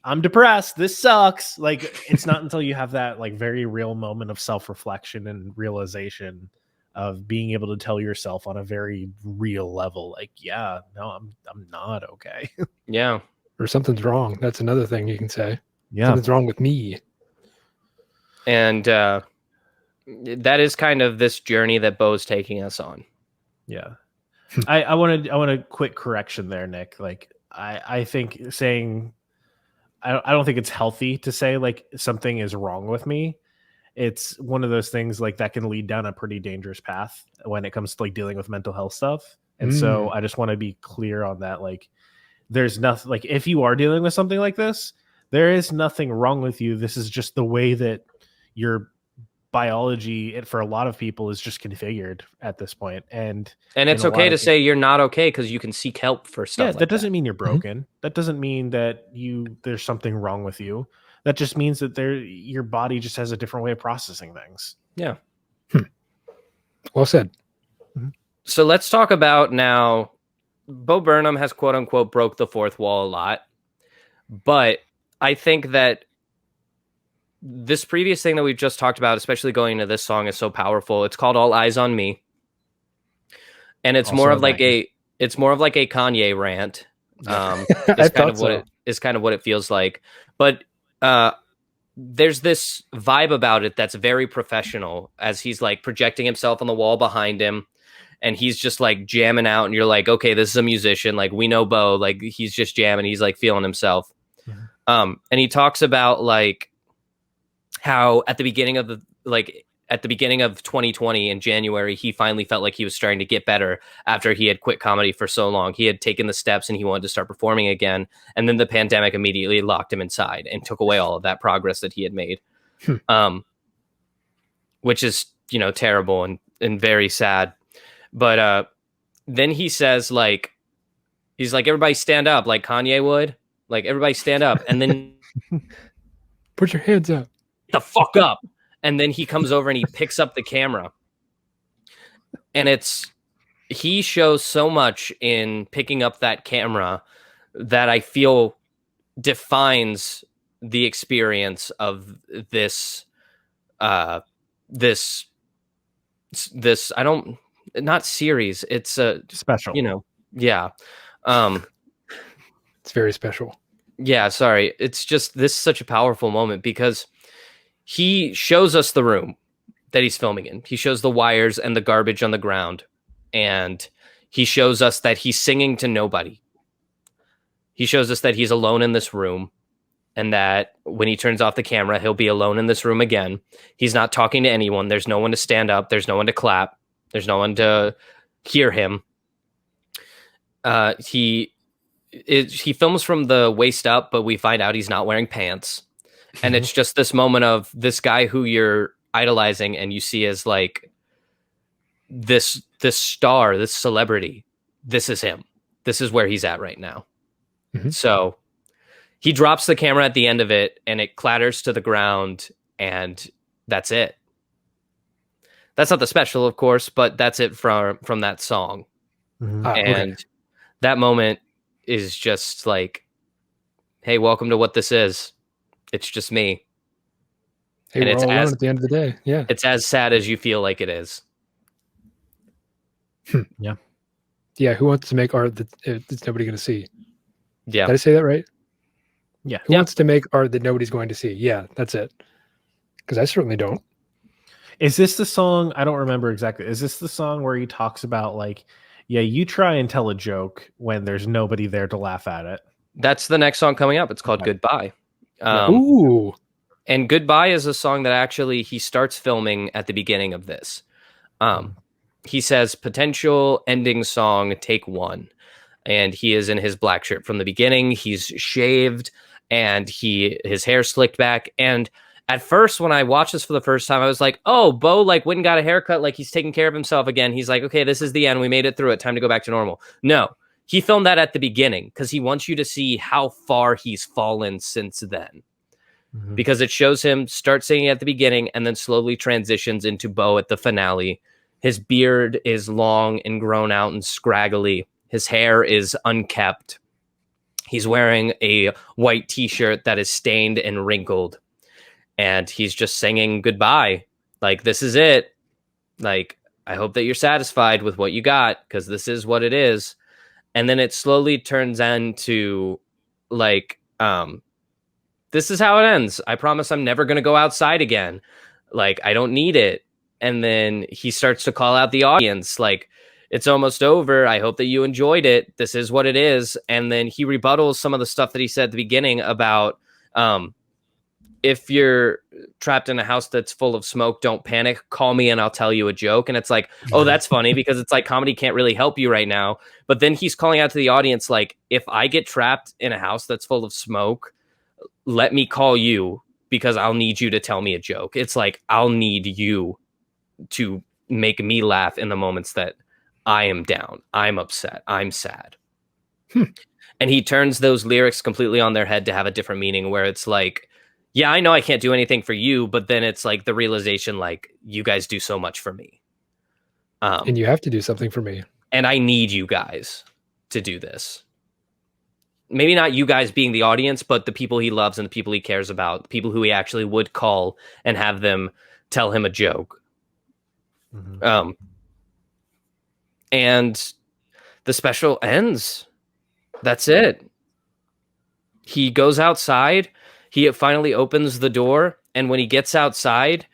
C: I'm depressed, this sucks, like it's not until you have that like very real moment of self-reflection and realization of being able to tell yourself on a very real level, like, yeah, no, I'm not okay.
B: Yeah.
A: Or something's wrong. That's another thing you can say.
C: Yeah.
A: Something's wrong with me.
B: And that is kind of this journey that Bo's taking us on.
C: Yeah. I want a quick correction there, Nick. Like I think saying I don't think it's healthy to say like something is wrong with me. It's one of those things like that can lead down a pretty dangerous path when it comes to like dealing with mental health stuff. And so I just want to be clear on that. Like there's nothing, like if you are dealing with something like this, there is nothing wrong with you. This is just the way that your biology, for a lot of people, is just configured at this point. And
B: it's okay to say you're not okay because you can seek help for stuff.
C: Yeah, that doesn't mean you're broken. That doesn't mean that there's something wrong with you. That just means that your body just has a different way of processing things.
B: Yeah.
A: Well said.
B: So let's talk about now. Bo Burnham has quote unquote broke the fourth wall a lot, but I think that this previous thing that we've just talked about, especially going into this song, is so powerful. It's called "All Eyes on Me," and it's more of like a Kanye rant. Is kind of what it feels like, but there's this vibe about it that's very professional as he's like projecting himself on the wall behind him and he's just like jamming out and you're like, okay, this is a musician. Like we know Bo, like he's just jamming. He's like feeling himself. And he talks about like how at the beginning of 2020 in January, he finally felt like he was starting to get better after he had quit comedy for so long. He had taken the steps and he wanted to start performing again. And then the pandemic immediately locked him inside and took away all of that progress that he had made. Which is, terrible and very sad. But then he says he's like, everybody stand up like Kanye would, like everybody stand up. And then
A: put your hands up.
B: The fuck up. And then he comes over and he picks up the camera. And he shows so much in picking up that camera that I feel defines the experience of this not series. It's a
C: special,
B: yeah.
A: It's very special.
B: Yeah. Sorry. It's just, this is such a powerful moment because he shows us the room that he's filming in. He shows the wires and the garbage on the ground. And he shows us that he's singing to nobody. He shows us that he's alone in this room and that when he turns off the camera, he'll be alone in this room again. He's not talking to anyone. There's no one to stand up. There's no one to clap. There's no one to hear him. He films from the waist up, but we find out he's not wearing pants. And it's just this moment of this guy who you're idolizing and you see as like this star, this celebrity. This is him. This is where he's at right now. So he drops the camera at the end of it and it clatters to the ground and that's it. That's not the special, of course, but that's it from that song. And that moment is just like, hey, welcome to what this is. It's just me.
A: Hey, and it's at the end of the day. Yeah.
B: It's as sad as you feel like it is.
C: Yeah.
A: Yeah. Who wants to make art that's nobody going to see?
B: Yeah.
A: Did I say that right?
C: Yeah.
A: Who wants to make art that nobody's going to see? Yeah, that's it. Because I certainly don't.
C: Is this the song? I don't remember exactly. Is this the song where he talks about like, yeah, you try and tell a joke when there's nobody there to laugh at it?
B: That's the next song coming up. It's called Goodbye.
A: Ooh.
B: And Goodbye is a song that actually he starts filming at the beginning of this. He says potential ending song, take one. And he is in his black shirt from the beginning. He's shaved and his hair slicked back. And at first, when I watched this for the first time, I was like, oh, Bo like went and got a haircut. Like he's taking care of himself again. He's like, okay, this is the end. We made it through it. Time to go back to normal. No, he filmed that at the beginning because he wants you to see how far he's fallen since then. Because it shows him start singing at the beginning and then slowly transitions into Bo at the finale. His beard is long and grown out and scraggly. His hair is unkept. He's wearing a white t-shirt that is stained and wrinkled. And he's just singing goodbye. Like, this is it. Like, I hope that you're satisfied with what you got, because this is what it is. And then it slowly turns into, like, this is how it ends. I promise I'm never going to go outside again. Like, I don't need it. And then he starts to call out the audience, like, it's almost over. I hope that you enjoyed it. This is what it is. And then he rebuttals some of the stuff that he said at the beginning about if you're trapped in a house that's full of smoke, don't panic. Call me and I'll tell you a joke. And it's like, oh, that's funny because it's like comedy can't really help you right now. But then he's calling out to the audience, like, if I get trapped in a house that's full of smoke, let me call you because I'll need you to tell me a joke. It's like, I'll need you to make me laugh in the moments that I am down, I'm upset, I'm sad. And he turns those lyrics completely on their head to have a different meaning where it's like, yeah, I know I can't do anything for you, but then it's like the realization, like, you guys do so much for me.
A: And you have to do something for me.
B: And I need you guys to do this. Maybe not you guys being the audience, but the people he loves and the people he cares about, the people who he actually would call and have them tell him a joke. And the special ends. That's it. He goes outside. He finally opens the door. And when he gets outside,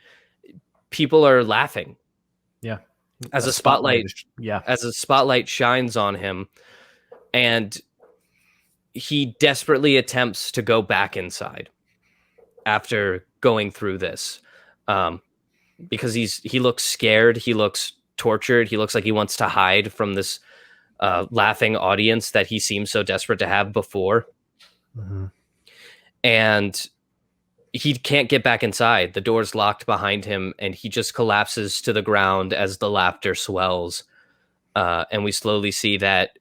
B: people are laughing.
C: Yeah.
B: As a spotlight shines on him. And he desperately attempts to go back inside after going through this. Because he looks scared. He looks tortured. He looks like he wants to hide from this laughing audience that he seemed so desperate to have before. And he can't get back inside. The door's locked behind him and he just collapses to the ground as the laughter swells. And we slowly see that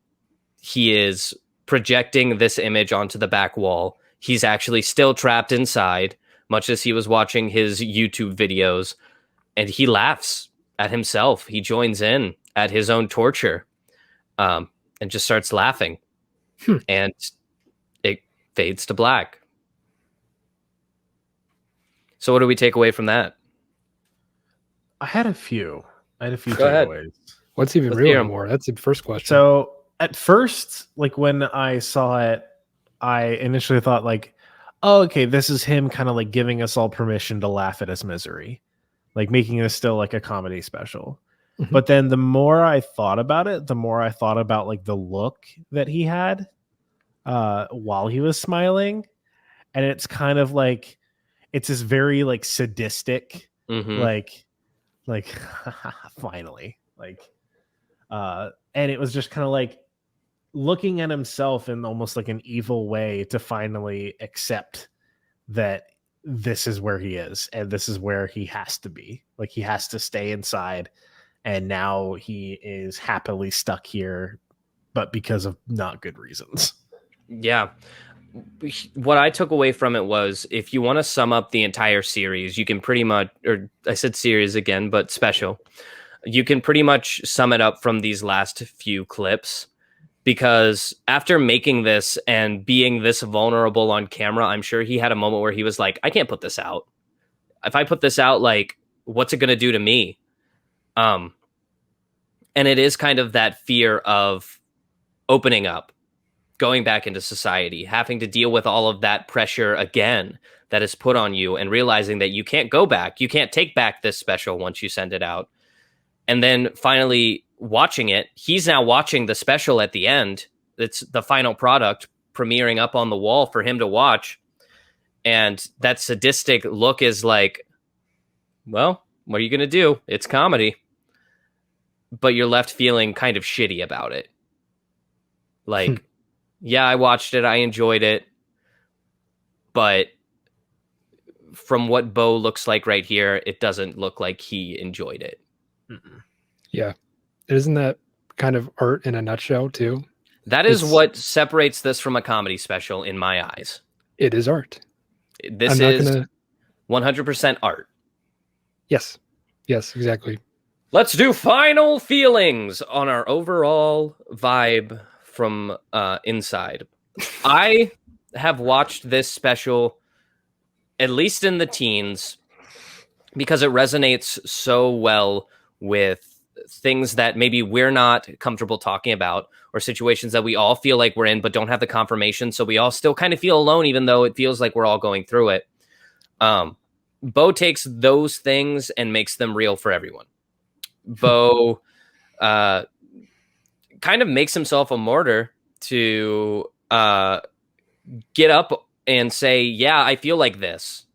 B: he is projecting this image onto the back wall. He's actually still trapped inside, much as he was watching his YouTube videos. And he laughs at himself. He joins in at his own torture and just starts laughing. And it fades to black. So what do we take away from that?
C: I had a few
B: takeaways.
A: What's even real anymore? That's the first question.
C: So at first, like when I saw it, I initially thought like, oh, okay, this is him kind of like giving us all permission to laugh at his misery, like making this still like a comedy special. But then the more I thought about it, the more I thought about like the look that he had while he was smiling. And it's kind of like, it's this very like sadistic, like finally, like, and it was just kind of like looking at himself in almost like an evil way to finally accept that this is where he is and this is where he has to be. Like he has to stay inside. And now he is happily stuck here, but because of not good reasons.
B: Yeah. What I took away from it was, if you want to sum up the entire series, you can pretty much, or I said series again, but special, you can pretty much sum it up from these last few clips. Because after making this and being this vulnerable on camera, I'm sure he had a moment where he was like, I can't put this out. If I put this out, like, what's it going to do to me? And it is kind of that fear of opening up, going back into society, having to deal with all of that pressure again that is put on you, and realizing that you can't go back. You can't take back this special once you send it out. And then finally watching it, he's now watching the special at the end. It's the final product premiering up on the wall for him to watch. And that sadistic look is like, well, what are you going to do? It's comedy. But you're left feeling kind of shitty about it. Like, yeah, I watched it. I enjoyed it. But from what Bo looks like right here, it doesn't look like he enjoyed it.
A: Yeah. Isn't that kind of art in a nutshell, too?
B: That is what separates this from a comedy special in my eyes.
A: It is art.
B: This is 100% art.
A: Yes. Yes, exactly.
B: Let's do final feelings on our overall vibe from inside. I have watched this special at least in the teens because it resonates so well with things that maybe we're not comfortable talking about, or situations that we all feel like we're in but don't have the confirmation, so we all still kind of feel alone even though it feels like we're all going through it. Bo takes those things and makes them real for everyone. Bo kind of makes himself a martyr to get up and say, yeah, I feel like this.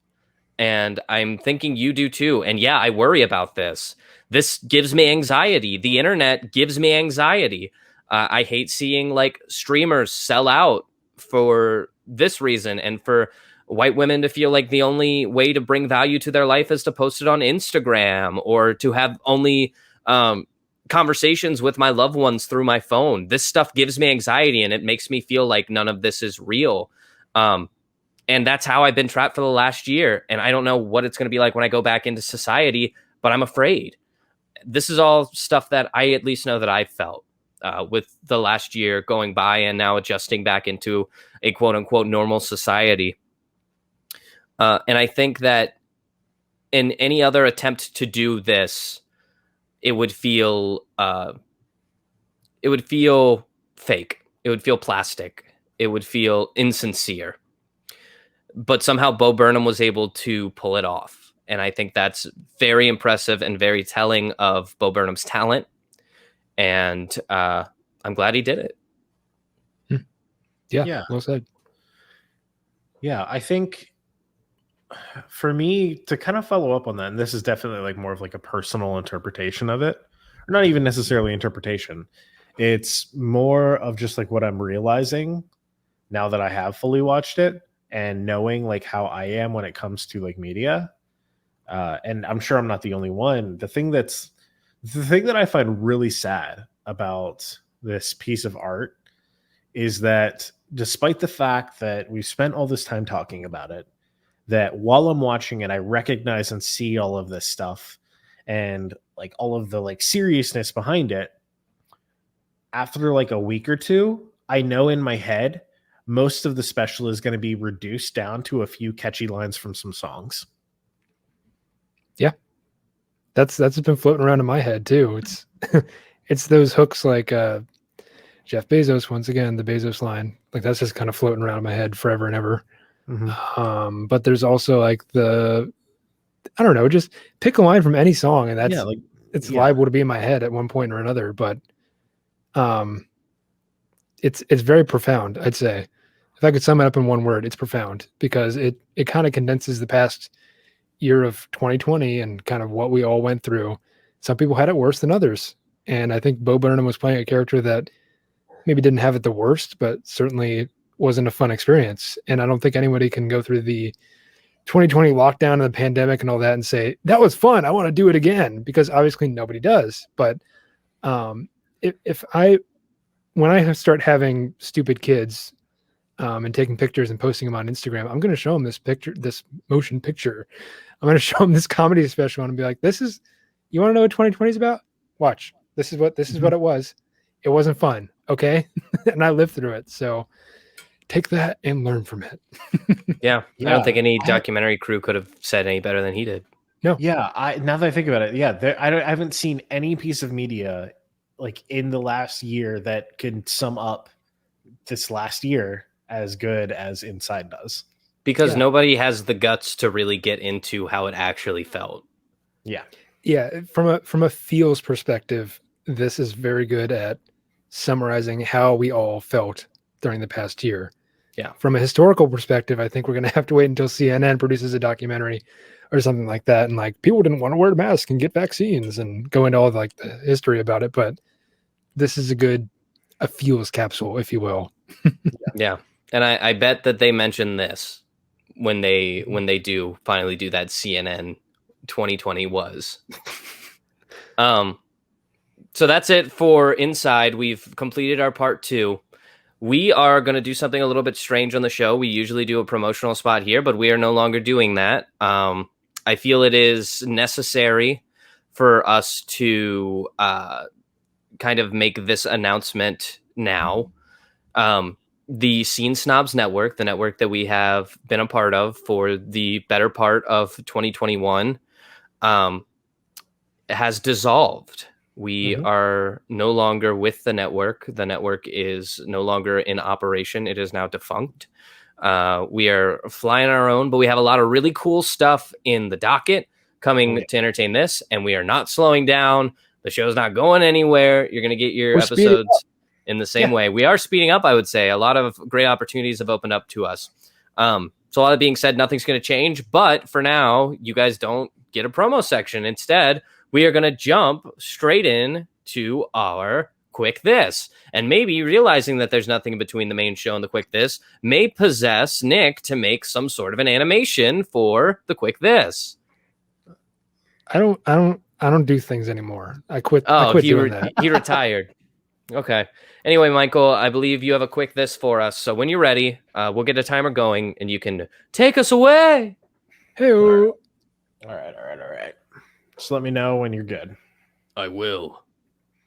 B: And I'm thinking you do too. And yeah, I worry about this. This gives me anxiety. The internet gives me anxiety. I hate seeing like streamers sell out for this reason, and for white women to feel like the only way to bring value to their life is to post it on Instagram, or to have only conversations with my loved ones through my phone. This stuff gives me anxiety, and it makes me feel like none of this is real. And that's how I've been trapped for the last year. And I don't know what it's going to be like when I go back into society, but I'm afraid. This is all stuff that I at least know that I've felt with the last year going by, and now adjusting back into a quote unquote normal society. And I think that in any other attempt to do this, it would feel fake. It would feel plastic. It would feel insincere. But somehow Bo Burnham was able to pull it off. And I think that's very impressive and very telling of Bo Burnham's talent. And I'm glad he did it.
A: Yeah, well said.
C: Yeah, I think for me to kind of follow up on that, and this is definitely like more of like a personal interpretation of it, or not even necessarily interpretation. It's more of just like what I'm realizing now that I have fully watched it, and knowing like how I am when it comes to like media. And I'm sure I'm not the only one. The thing that I find really sad about this piece of art is that despite the fact that we've spent all this time talking about it, that while I'm watching it, I recognize and see all of this stuff and like all of the like seriousness behind it. After like a week or two, I know in my head most of the special is going to be reduced down to a few catchy lines from some songs.
A: Yeah. That's been floating around in my head too. It's it's those hooks like Jeff Bezos, once again, the Bezos line. Like that's just kind of floating around in my head forever and ever. Mm-hmm. But there's also like I don't know, just pick a line from any song, and that's it's liable to be in my head at one point or another. But it's very profound, I'd say. If I could sum it up in one word, it's profound, because it kind of condenses the past year of 2020 and kind of what we all went through. Some people had it worse than others. And I think Bo Burnham was playing a character that maybe didn't have it the worst, but certainly wasn't a fun experience. And I don't think anybody can go through the 2020 lockdown and the pandemic and all that and say, that was fun, I want to do it again, because obviously nobody does. But when I start having stupid kids and taking pictures and posting them on Instagram, I'm going to show them this motion picture. I'm going to show them this comedy special and be like, you want to know what 2020 is about? Watch. This is what it was. It wasn't fun. Okay. And I lived through it. So take that and learn from it.
B: Yeah. I don't think any documentary crew could have said any better than he did.
A: No.
C: Yeah. Now that I think about it, I haven't seen any piece of media like in the last year that could sum up this last year as good as Inside does.
B: Because nobody has the guts to really get into how it actually felt.
C: Yeah.
A: Yeah. From a feels perspective, this is very good at summarizing how we all felt during the past year.
B: Yeah.
A: From a historical perspective, I think we're going to have to wait until CNN produces a documentary or something like that. And like people didn't want to wear a mask and get vaccines and go into all of like the history about it. But this is a fuels capsule, if you will.
B: Yeah. And I bet that they mention this when they do finally do that CNN 2020 was. So that's it for Inside. We've completed our part 2. We are going to do something a little bit strange on the show. We usually do a promotional spot here, but we are no longer doing that. I feel it is necessary for us to kind of make this announcement now. The Scene Snobs Network, the network that we have been a part of for the better part of 2021, has dissolved. We are no longer with the network. The network is no longer in operation. It is now defunct. We are flying our own, but we have a lot of really cool stuff in the docket coming to entertain this, and we are not slowing down. The show's not going anywhere. You're going to get your episodes in the same way. We are speeding up, I would say. A lot of great opportunities have opened up to us. So all that being said, nothing's going to change. But for now, you guys don't get a promo section. Instead, we are going to jump straight in to our Quick This. And maybe realizing that there's nothing between the main show and the Quick This may possess Nick to make some sort of an animation for the Quick This.
A: I don't do things anymore. I quit doing that.
B: He retired. Okay. Anyway, Michael, I believe you have a Quick This for us. So when you're ready, we'll get a timer going and you can take us away.
A: Hey.
C: All right. Just let me know when you're good.
B: I will.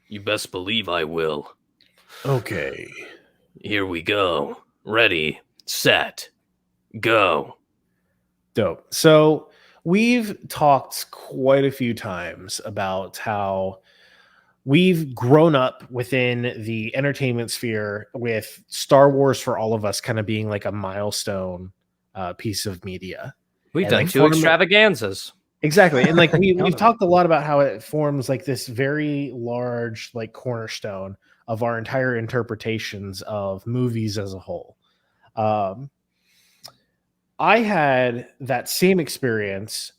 B: You best believe I will.
C: Okay.
B: Here we go. Ready, set, go.
C: Dope. So we've talked quite a few times about how we've grown up within the entertainment sphere with Star Wars for all of us kind of being like a milestone piece of media.
B: We've done 2 extravaganzas.
C: Exactly. And like we've talked a lot about how it forms like this very large like cornerstone of our entire interpretations of movies as a whole. I had that same experience,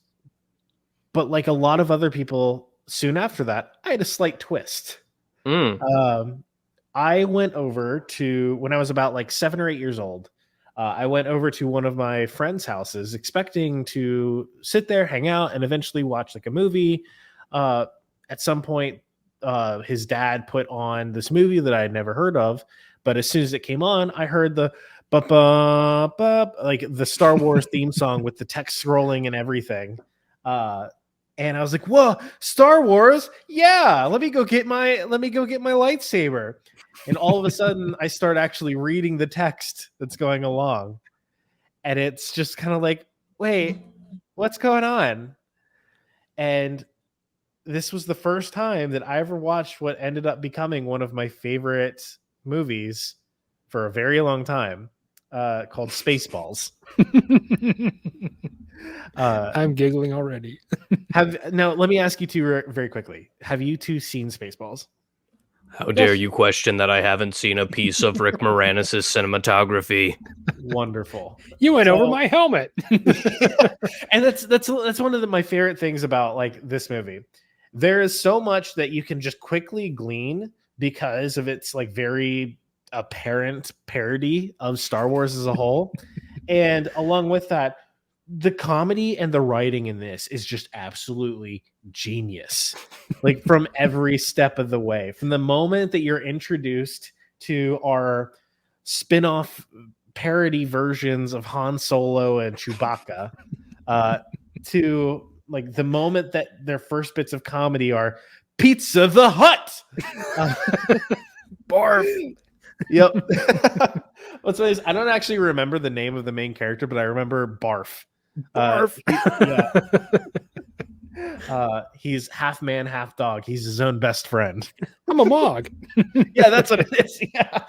C: but like a lot of other people soon after that, I had a slight twist. I went over to, when I was about like 7 or 8 years old, I went over to one of my friends' houses expecting to sit there, hang out, and eventually watch like a movie. At some point, his dad put on this movie that I had never heard of. But as soon as it came on, I heard the like the Star Wars theme song with the text scrolling and everything. And I was like, whoa, Star Wars. Yeah. Let me go get my lightsaber. And all of a sudden I start actually reading the text that's going along. And it's just kind of like, wait, what's going on? And this was the first time that I ever watched what ended up becoming one of my favorite movies for a very long time, called Spaceballs.
A: I'm giggling already.
C: Now, let me ask you two very quickly. Have you two seen Spaceballs?
B: How dare you question that I haven't seen a piece of Rick Moranis' cinematography?
C: Wonderful.
A: You went over my helmet.
C: And that's one of my favorite things about like this movie. There is so much that you can just quickly glean because of its like very apparent parody of Star Wars as a whole. And along with that, the comedy and the writing in this is just absolutely genius. Like from every step of the way, from the moment that you're introduced to our spin-off parody versions of Han Solo and Chewbacca, to like the moment that their first bits of comedy are Pizza the Hut.
A: Barf.
C: Yep. What's funny is I don't actually remember the name of the main character, but I remember Barf.
A: Barf.
C: He's half man, half dog. He's his own best friend.
A: I'm a Mog.
C: Yeah, that's what it is. Yeah.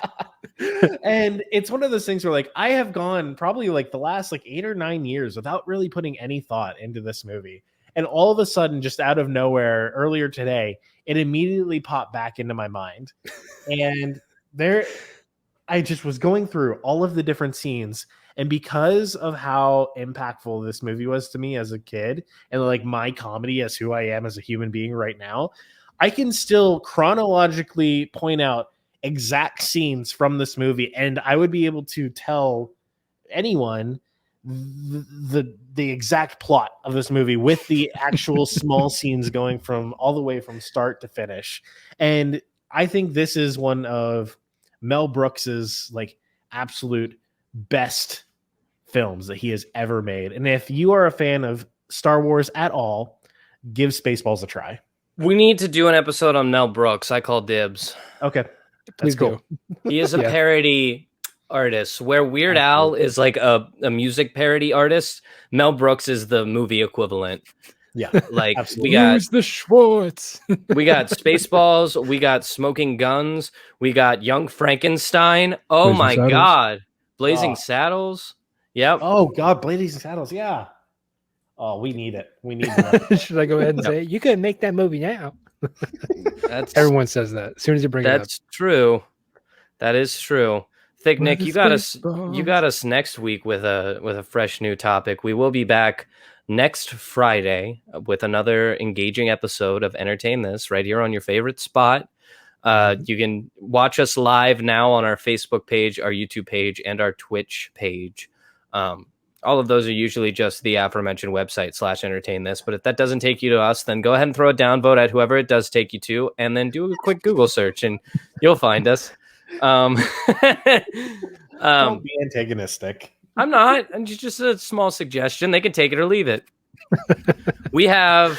C: And it's one of those things where like I have gone probably like the last like 8 or 9 years without really putting any thought into this movie. And all of a sudden, just out of nowhere, earlier today, it immediately popped back into my mind. And I just was going through all of the different scenes, and because of how impactful this movie was to me as a kid, and like my comedy as who I am as a human being right now, I can still chronologically point out exact scenes from this movie, and I would be able to tell anyone the exact plot of this movie with the actual small scenes going from all the way from start to finish. And I think this is one of Mel Brooks's like absolute best films that he has ever made. And if you are a fan of Star Wars at all, give Spaceballs a try.
B: We need to do an episode on Mel Brooks. I call dibs.
C: Okay.
A: Please
C: cool.
B: He is a parody artist, where Weird Al is like a music parody artist. Mel Brooks is the movie equivalent.
C: Yeah,
B: like
C: absolutely.
B: We got
A: Who's the Schwartz.
B: We got Spaceballs, we got Smoking Guns, we got Young Frankenstein. Oh
A: Blazing
B: my
A: Saddles.
B: God, Blazing Saddles. Yep.
C: Oh God, Blazing Saddles. Yeah. Oh, we need it. We need that.
A: Should I go ahead and say you could make that movie now? Everyone says that as soon as you bring it up.
B: That's true. That is true. Thick Nick, you got us next week with a fresh new topic. We will be back next Friday with another engaging episode of Entertain This right here on your favorite spot. You can watch us live now on our Facebook page, our YouTube page, and our Twitch page. All of those are usually just the aforementioned website /Entertain This. But if that doesn't take you to us, then go ahead and throw a downvote at whoever it does take you to, and then do a quick Google search and you'll find us.
C: Don't be antagonistic.
B: I'm not. And just a small suggestion. They can take it or leave it. We have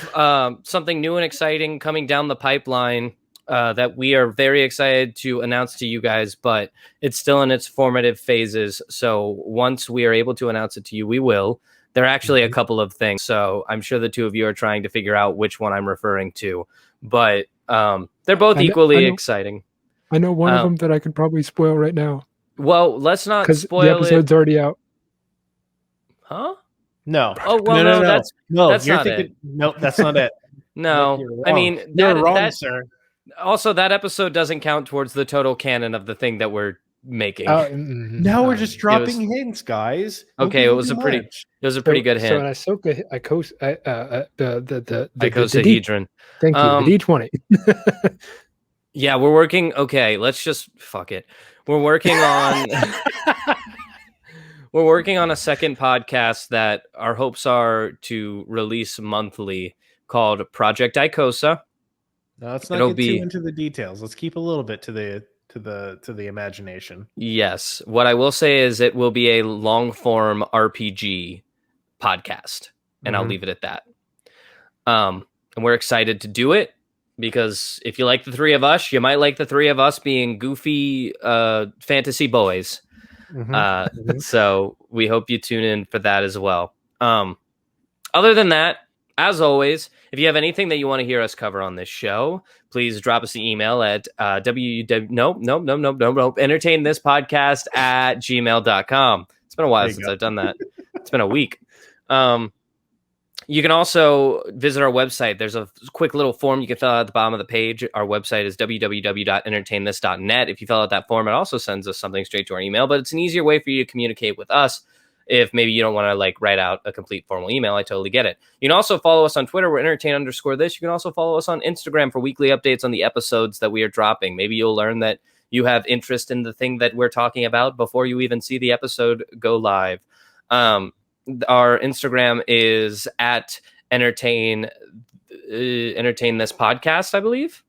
B: something new and exciting coming down the pipeline that we are very excited to announce to you guys, but it's still in its formative phases. So once we are able to announce it to you, we will. There are actually a couple of things. So I'm sure the two of you are trying to figure out which one I'm referring to, but they're both equally exciting.
A: I know one of them that I could probably spoil right now.
B: Well, let's not spoil
A: the episode's already out.
B: Huh?
C: No.
B: Oh, well, no. That's not it.
C: No, that's not it.
B: No. I mean,
C: you're wrong, sir.
B: Also, that episode doesn't count towards the total canon of the thing that we're making.
C: Now we're just dropping hints, guys.
B: Okay, it was a pretty good hint.
A: So an
B: icosahedron.
A: Thank you. The D20.
B: Yeah, we're working. Okay, let's just fuck it. We're working on a second podcast that our hopes are to release monthly called Project Icosa.
C: No, let's not get too into the details. Let's keep a little bit to the imagination.
B: Yes. What I will say is it will be a long form RPG podcast, and I'll leave it at that. And we're excited to do it because if you like the three of us, you might like the three of us being goofy fantasy boys. So we hope you tune in for that as well. Other than that, as always, if you have anything that you want to hear us cover on this show, please drop us an email at entertainthispodcast@gmail.com. It's been a while since I've done that. It's been a week. You can also visit our website. There's a quick little form you can fill out at the bottom of the page. Our website is www.entertainthis.net. If you fill out that form, it also sends us something straight to our email, but it's an easier way for you to communicate with us. If maybe you don't want to write out a complete formal email, I totally get it. You can also follow us on Twitter. We're entertain_this. You can also follow us on Instagram for weekly updates on the episodes that we are dropping. Maybe you'll learn that you have interest in the thing that we're talking about before you even see the episode go live. Our Instagram is at entertain this podcast, I believe.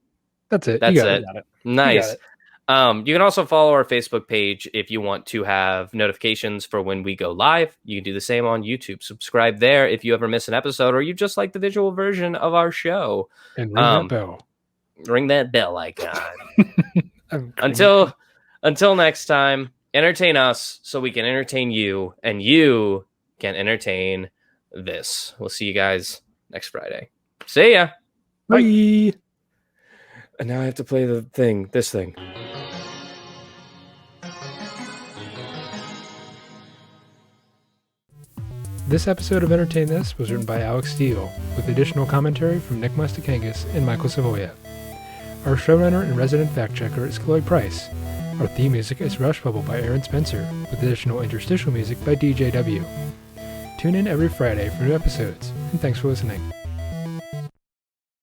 A: That's it.
B: That's it. Nice. You can also follow our Facebook page if you want to have notifications for when we go live. You can do the same on YouTube. Subscribe there if you ever miss an episode or you just like the visual version of our show.
A: And ring that bell.
B: Ring that bell icon. Until next time, entertain us so we can entertain you, and you can entertain this. We'll see you guys next Friday. See ya.
A: Bye.
B: And now I have to play this thing.
A: This episode of Entertain This was written by Alex Steele, with additional commentary from Nick Mustakangas and Michael Savoya. Our showrunner and resident fact checker is Chloe Price. Our theme music is Rush Bubble by Aaron Spencer, with additional interstitial music by DJW. Tune in every Friday for new episodes, and thanks for listening.